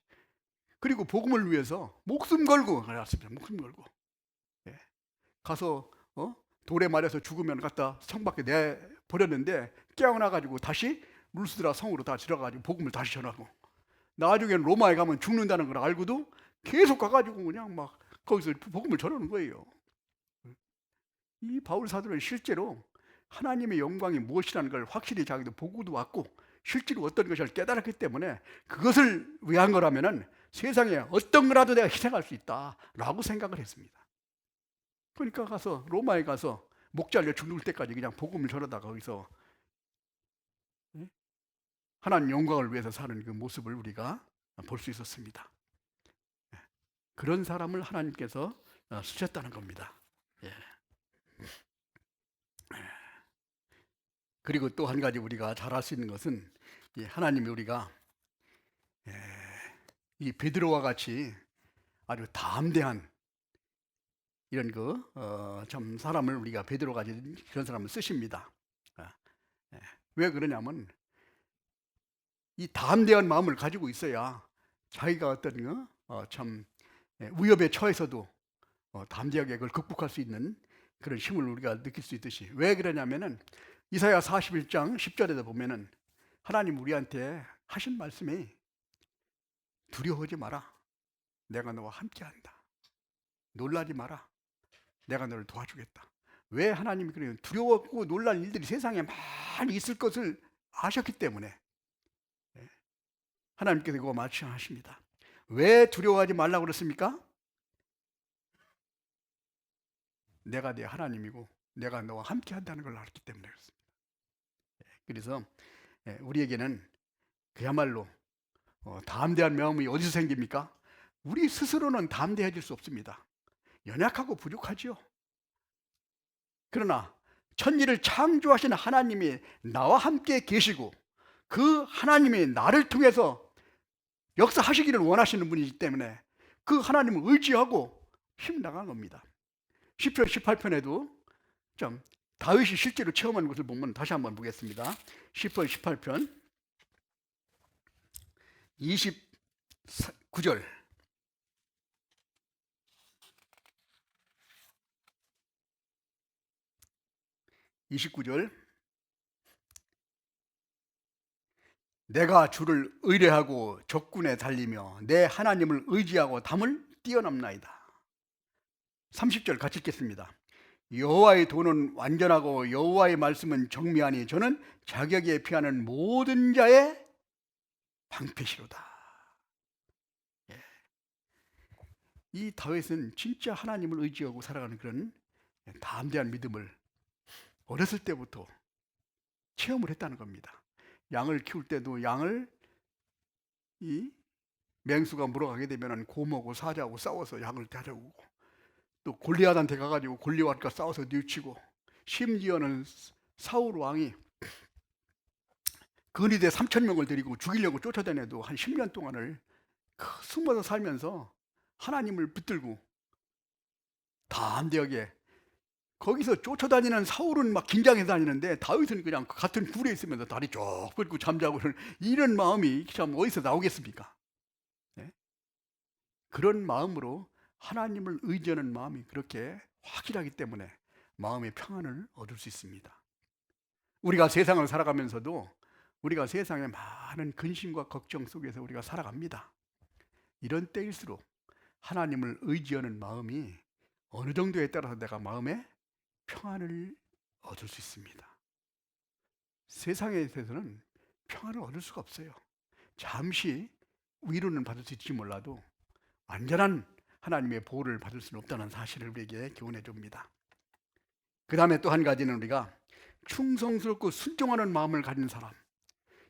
그리고 복음을 위해서 목숨 걸고 갔습니다. 목숨 걸고 가서 돌에 말려서 죽으면 갖다 성 밖에 내버렸는데 깨어나가지고 다시 루스드라 성으로 다 들어가가지고 복음을 다시 전하고 나중에는 로마에 가면 죽는다는 걸 알고도 계속 가가지고 그냥 막 거기서 복음을 전하는 거예요. 이 바울 사도는 실제로 하나님의 영광이 무엇이라는 걸 확실히 자기도 보고도 왔고 실제로 어떤 것을 깨달았기 때문에 그것을 위한 거라면은 세상에 어떤 거라도 내가 희생할 수 있다라고 생각을 했습니다. 그러니까 가서 로마에 가서 목 잘려 죽을 때까지 그냥 복음을 전하다가 거기서 하나님 영광을 위해서 사는 그 모습을 우리가 볼 수 있었습니다. 그런 사람을 하나님께서 쓰셨다는 겁니다. 그리고 또 한 가지 우리가 잘 알 수 있는 것은 하나님이 우리가 이 베드로와 같이 아주 담대한 이런 참 사람을 우리가 베드로 같이 그런 사람을 쓰십니다. 왜 그러냐면 이 담대한 마음을 가지고 있어야 자기가 어떤 참 위협에 처해서도 담대하게 그걸 극복할 수 있는 그런 힘을 우리가 느낄 수 있듯이 왜 그러냐면은 이사야 41장 10절에도 보면은 하나님 우리한테 하신 말씀이 두려워하지 마라. 내가 너와 함께한다. 놀라지 마라. 내가 너를 도와주겠다. 왜 하나님이 그래요? 두려웠고 놀랄 일들이 세상에 많이 있을 것을 아셨기 때문에 하나님께서 그거 말씀하십니다. 왜 두려워하지 말라고 그랬습니까? 내가 네 하나님이고 내가 너와 함께 한다는 걸 알았기 때문에 그렇습니다. 그래서 우리에게는 그야말로 담대한 마음이 어디서 생깁니까? 우리 스스로는 담대해질 수 없습니다. 연약하고 부족하지요. 그러나 천지를 창조하신 하나님이 나와 함께 계시고 그 하나님이 나를 통해서 역사하시기를 원하시는 분이기 때문에 그 하나님을 의지하고 힘나간 겁니다. 시편 18편에도 좀 다윗이 실제로 체험한 것을 보면 다시 한번 보겠습니다. 시편 18편 29절 내가 주를 의뢰하고 적군에 달리며 내 하나님을 의지하고 담을 뛰어넘나이다. 30절 같이 읽겠습니다. 여호와의 도는 완전하고 여호와의 말씀은 정미하니 저는 자격에 피하는 모든 자의 방패시로다. 이 다윗은 진짜 하나님을 의지하고 살아가는 그런 담대한 믿음을 어렸을 때부터 체험을 했다는 겁니다. 양을 키울 때도 양을 이 맹수가 물어가게 되면 고모고 사자하고 싸워서 양을 데려오고, 또 골리앗한테 가가지고 골리앗과 싸워서 뉘우치고, 심지어는 사울 왕이 근위대 3,000명을 데리고 죽이려고 쫓아다녀도 한 10년 동안을 숨어서 살면서 하나님을 붙들고 담대하게, 거기서 쫓아다니는 사울은 막 긴장해서 다니는데 다윗은 그냥 같은 굴에 있으면서 다리 쭉 뻗고 잠자고, 이런 마음이 참 어디서 나오겠습니까? 네? 그런 마음으로 하나님을 의지하는 마음이 그렇게 확실하기 때문에 마음의 평안을 얻을 수 있습니다. 우리가 세상을 살아가면서도 우리가 세상의 많은 근심과 걱정 속에서 우리가 살아갑니다. 이런 때일수록 하나님을 의지하는 마음이 어느 정도에 따라서 내가 마음에 평안을 얻을 수 있습니다. 세상에 대해서는 평안을 얻을 수가 없어요. 잠시 위로는 받을 수 있을지 몰라도 완전한 하나님의 보호를 받을 수는 없다는 사실을 우리에게 교훈해 줍니다. 그 다음에 또 한 가지는 우리가 충성스럽고 순종하는 마음을 가진 사람.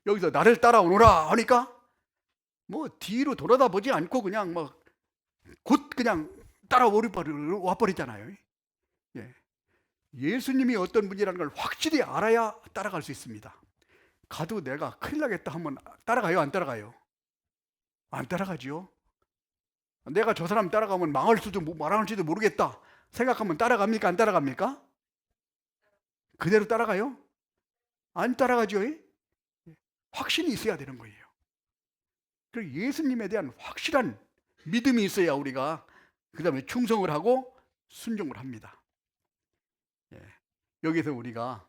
여기서 나를 따라오너라 하니까 뭐 뒤로 돌아다 보지 않고 그냥 막 곧 그냥 와버리잖아요. 예. 예수님이 어떤 분이라는 걸 확실히 알아야 따라갈 수 있습니다. 가도 내가 큰일 나겠다 하면 따라가요, 안 따라가요? 안 따라가지요. 내가 저 사람 따라가면 말할지도 모르겠다 생각하면 따라갑니까, 안 따라갑니까? 그대로 따라가요? 안 따라가죠. 확신이 있어야 되는 거예요. 그리고 예수님에 대한 확실한 믿음이 있어야 우리가 그 다음에 충성을 하고 순종을 합니다. 여기서 우리가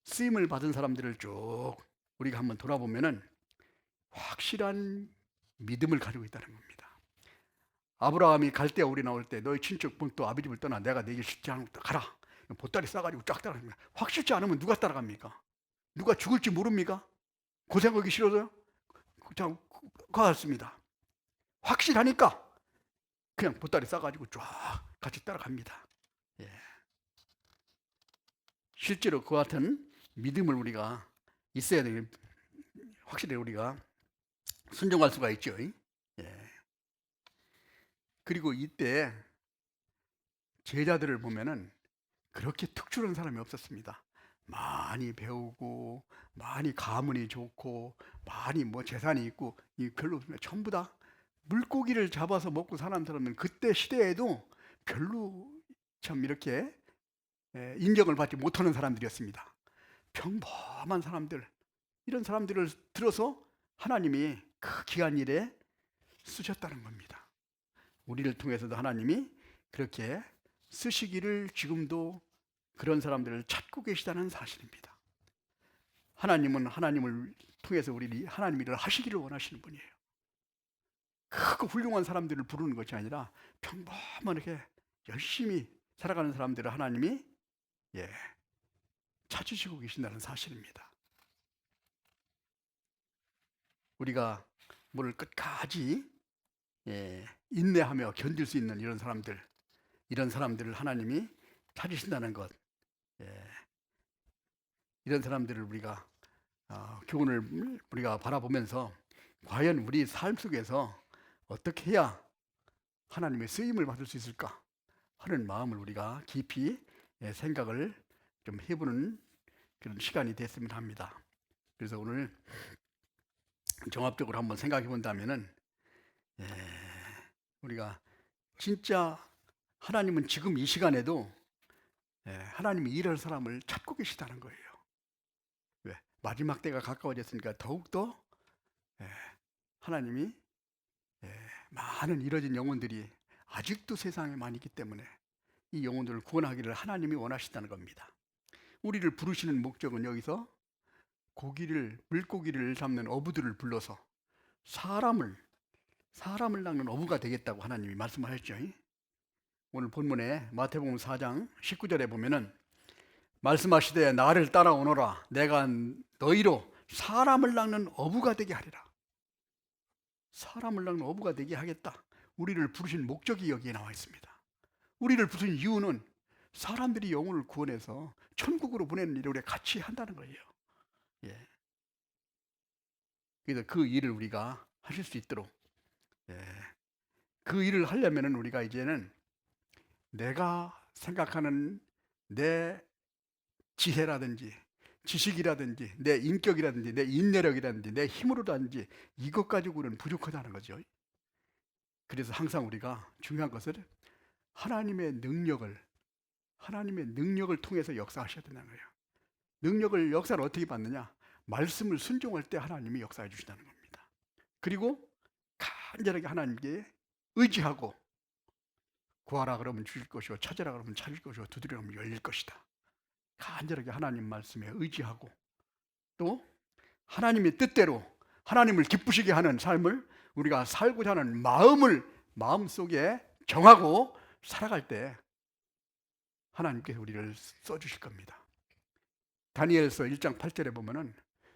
쓰임을 받은 사람들을 쭉 우리가 한번 돌아보면은 확실한 믿음을 가지고 있다는 겁니다. 아브라함이 갈대아 우리 나올 때 너희 친척 본토 아비 집을 떠나 내가 내게 쉽지 않고 가라. 보따리 싸가지고 쫙 따라갑니다. 확실치 않으면 누가 따라갑니까? 누가 죽을지 모릅니까? 고생하기 싫어서요? 자, 가왔습니다. 확실하니까 그냥 보따리 싸가지고 쫙 같이 따라갑니다. 예. 실제로 그 같은 믿음을 우리가 있어야 되는, 확실히 우리가 순종할 수가 있죠. 예. 그리고 이때 제자들을 보면은 그렇게 특출한 사람이 없었습니다. 많이 배우고 많이 가문이 좋고 많이 뭐 재산이 있고 별로 없습니다. 전부 다 물고기를 잡아서 먹고 사는 사람은 그때 시대에도 별로 참 이렇게 인정을 받지 못하는 사람들이었습니다. 평범한 사람들, 이런 사람들을 들어서 하나님이 그 귀한 일에 쓰셨다는 겁니다. 우리를 통해서도 하나님이 그렇게 쓰시기를 지금도 그런 사람들을 찾고 계시다는 사실입니다. 하나님은 하나님을 통해서 우리 하나님 일을 하시기를 원하시는 분이에요. 크고 훌륭한 사람들을 부르는 것이 아니라 평범하게 열심히 살아가는 사람들을 하나님이 찾으시고 계신다는 사실입니다. 우리가 뭘 끝까지 인내하며 견딜 수 있는 이런 사람들을 하나님이 찾으신다는 것, 이런 사람들을 우리가 교훈을 우리가 바라보면서 과연 우리 삶 속에서 어떻게 해야 하나님의 쓰임을 받을 수 있을까 하는 마음을 우리가 깊이 생각을 좀 해보는 그런 시간이 됐으면 합니다. 그래서 오늘 종합적으로 한번 생각해 본다면은 우리가 진짜 하나님은 지금 이 시간에도 하나님이 일할 사람을 찾고 계시다는 거예요. 왜? 마지막 때가 가까워졌으니까 더욱더 하나님이 많은 잃어진 영혼들이 아직도 세상에 많이 있기 때문에 이 영혼들을 구원하기를 하나님이 원하신다는 겁니다. 우리를 부르시는 목적은 여기서 물고기를 잡는 어부들을 불러서 사람을 낚는 어부가 되겠다고 하나님이 말씀하셨죠. 오늘 본문에 마태복음 4장 19절에 보면은 말씀하시되 나를 따라오너라 내가 너희로 사람을 낚는 어부가 되게 하리라. 사람을 낚는 어부가 되게 하겠다. 우리를 부르신 목적이 여기에 나와 있습니다. 우리를 부르신 이유는 사람들이 영혼을 구원해서 천국으로 보내는 일을 우리가 같이 한다는 거예요. 예. 그래서 그 일을 우리가 하실 수 있도록, 예. 그 일을 하려면은 우리가 이제는 내가 생각하는 내 지혜라든지 지식이라든지 내 인격이라든지 내 인내력이라든지 내 힘으로라든지 이것 가지고는 부족하다는 거죠. 그래서 항상 우리가 중요한 것은 하나님의 능력을 통해서 역사하셔야 된다는 거예요. 역사를 어떻게 받느냐? 말씀을 순종할 때 하나님이 역사해 주신다는 겁니다. 그리고 간절하게 하나님께 의지하고 구하라 그러면 주실 것이고 찾으라 그러면 찾을 것이고 두드리라 그러면 열릴 것이다. 간절하게 하나님 말씀에 의지하고 또 하나님의 뜻대로 하나님을 기쁘시게 하는 삶을 우리가 살고자 하는 마음속에 정하고 살아갈 때 하나님께서 우리를 써주실 겁니다. 다니엘서 1장 8절에 보면은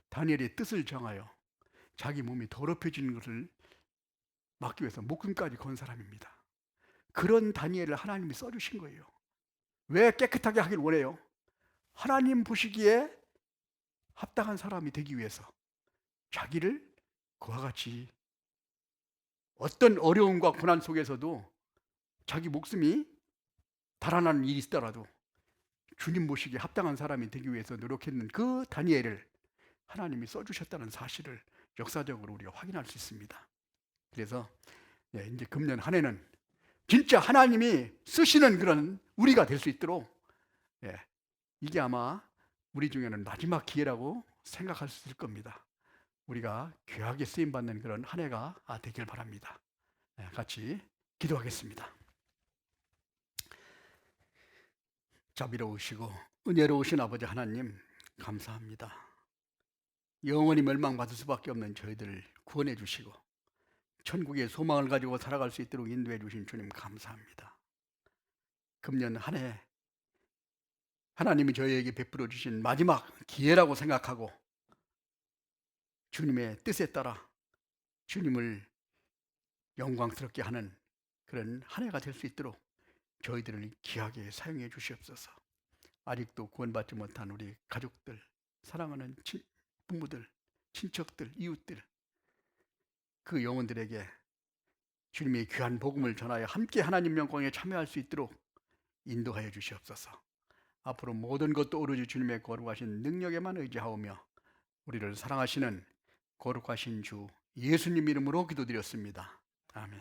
다니엘이 뜻을 정하여 자기 몸이 더럽혀지는 것을 막기 위해서 목숨까지 건 사람입니다. 그런 다니엘을 하나님이 써주신 거예요. 왜 깨끗하게 하길 원해요? 하나님 보시기에 합당한 사람이 되기 위해서 자기를 그와 같이 어떤 어려움과 고난 속에서도 자기 목숨이 달아나는 일이 있더라도 주님 보시기에 합당한 사람이 되기 위해서 노력했는 그 다니엘을 하나님이 써주셨다는 사실을 역사적으로 우리가 확인할 수 있습니다. 그래서 이제 금년 한 해는 진짜 하나님이 쓰시는 그런 우리가 될 수 있도록 이게 아마 우리 중에는 마지막 기회라고 생각할 수 있을 겁니다. 우리가 귀하게 쓰임받는 그런 한 해가 되길 바랍니다. 같이 기도하겠습니다. 자비로우시고 은혜로우신 아버지 하나님 감사합니다. 영원히 멸망받을 수밖에 없는 저희들을 구원해 주시고 천국의 소망을 가지고 살아갈 수 있도록 인도해 주신 주님 감사합니다. 금년 한 해 하나님이 저희에게 베풀어 주신 마지막 기회라고 생각하고 주님의 뜻에 따라 주님을 영광스럽게 하는 그런 한 해가 될 수 있도록 저희들을 귀하게 사용해 주시옵소서. 아직도 구원받지 못한 우리 가족들, 사랑하는 부모들, 친척들, 이웃들 그 영혼들에게 주님의 귀한 복음을 전하여 함께 하나님 영광에 참여할 수 있도록 인도하여 주시옵소서. 앞으로 모든 것도 오로지 주님의 거룩하신 능력에만 의지하오며 우리를 사랑하시는 거룩하신 주 예수님 이름으로 기도드렸습니다. 아멘.